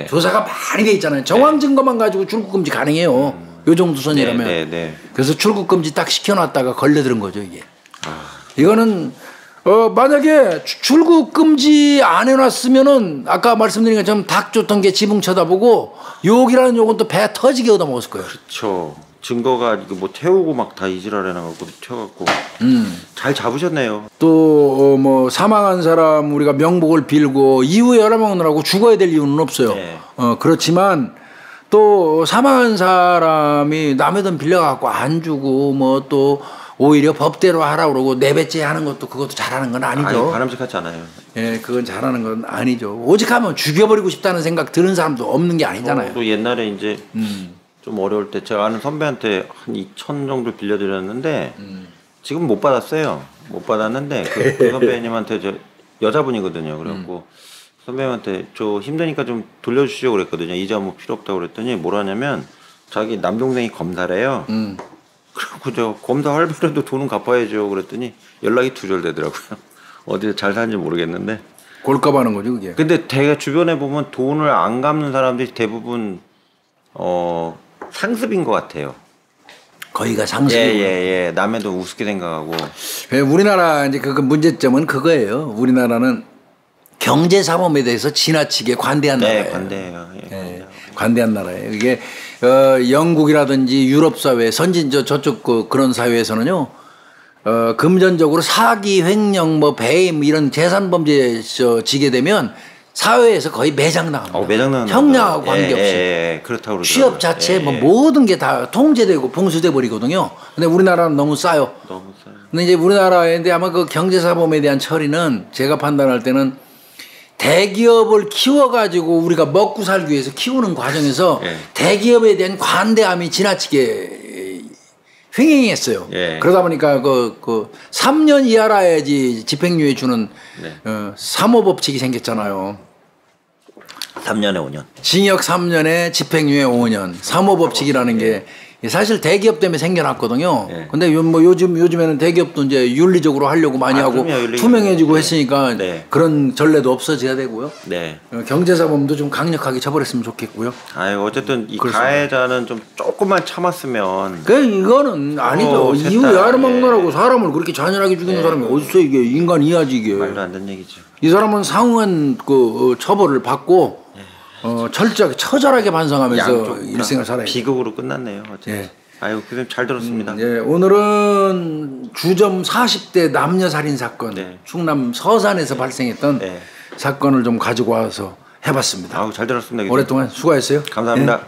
조사가 많이 돼 있잖아요. 정황 증거만 가지고 출국 금지 가능해요. 요 정도 선이라면. 그래서 출국 금지 딱 시켜놨다가 걸려드는 거죠 이게. 이거는 만약에 출국 금지 안 해놨으면은 아까 말씀드린 것처럼 닭 쫓던 게 지붕 쳐다보고 욕이라는 욕은 또 배 터지게 얻어먹었을 거예요. 그렇죠. 증거가 뭐 태우고 막 다 이지랄 해놔갖고 튀어갖고 잘 잡으셨네요. 또 뭐 사망한 사람 우리가 명복을 빌고 이후에 열어먹느라고 죽어야 될 이유는 없어요. 그렇지만 또 사망한 사람이 남의 돈 빌려갖고 안 주고 뭐 또 오히려 법대로 하라고 그러고 내배째 하는 것도 그것도 잘하는 건 아니죠. 아니, 바람직하지 않아요. 예, 그건 잘하는 건 아니죠. 오직하면 죽여버리고 싶다는 생각 드는 사람도 없는 게 아니잖아요. 또 옛날에 이제 좀 어려울 때 제가 아는 선배한테 한 2천 정도 빌려드렸는데 지금 못 받았어요. 못 받았는데 그 선배님한테 저 여자분이거든요. 그래갖고 선배님한테 저 힘드니까 좀 돌려주시오 그랬거든요. 이자 뭐 필요 없다고 그랬더니 뭐라냐면 자기 남동생이 검사래요. 그리고 저 검사 할부라도 돈은 갚아야죠 그랬더니 연락이 두절되더라고요. 어디서 잘 사는지 모르겠는데 골값하는 거죠 그게. 근데 되게 주변에 보면 돈을 안 갚는 사람들이 대부분 상습인 것 같아요. 거의가 상습이고. 예. 남의 돈 우습게 생각하고. 우리나라 이제 그 문제점은 그거예요. 우리나라는 경제 사범에 대해서 지나치게 관대한 나라예요. 관대해요. 관대한 나라예요. 이게 영국이라든지 유럽 사회, 선진 저쪽 그런 사회에서는요. 금전적으로 사기, 횡령, 뭐 배임 이런 재산 범죄 지게 되면 사회에서 거의 매장당합니다. 매장당합니다. 형량하고 관계없이. 그렇다고 그러더라고요. 취업 자체 뭐 모든 게 다 통제되고 봉쇄돼 버리거든요. 근데 우리나라는 너무 싸요. 너무 싸요. 근데 이제 우리나라인데 아마 그 경제사범에 대한 처리는 제가 판단할 때는 대기업을 키워가지고 우리가 먹고 살기 위해서 키우는 과정에서 대기업에 대한 관대함이 지나치게 횡행했어요. 그러다 보니까 그 3년 이하라야지 집행유예 주는 사모법칙이 생겼잖아요. 3년에 5년. 징역 3년에 집행유예 5년. 사모법칙이라는 게 사실 대기업 때문에 생겨났거든요. 근데 뭐 요즘에는 대기업도 이제 윤리적으로 하려고 많이 하고 투명해지고 했으니까 그런 전례도 없어져야 되고요. 경제사범도 좀 강력하게 처벌했으면 좋겠고요. 어쨌든 이 가해자는 좀 조금만 참았으면. 이거는 아니죠. 이유 야르막나라고 사람을 그렇게 잔인하게 죽이는 사람이 어디서 이게 인간 이하지 이게. 말도 안 되는 얘기죠. 이 사람은 상응한 그 처벌을 받고 철저하게 처절하게 반성하면서 일생을 살아요. 비극으로 끝났네요. 아유, 그럼 잘 들었습니다. 오늘은 주점 40대 남녀 살인 사건, 충남 서산에서 발생했던 사건을 좀 가지고 와서 해봤습니다. 아우, 잘 들었습니다. 오랫동안 수고하셨어요. 감사합니다.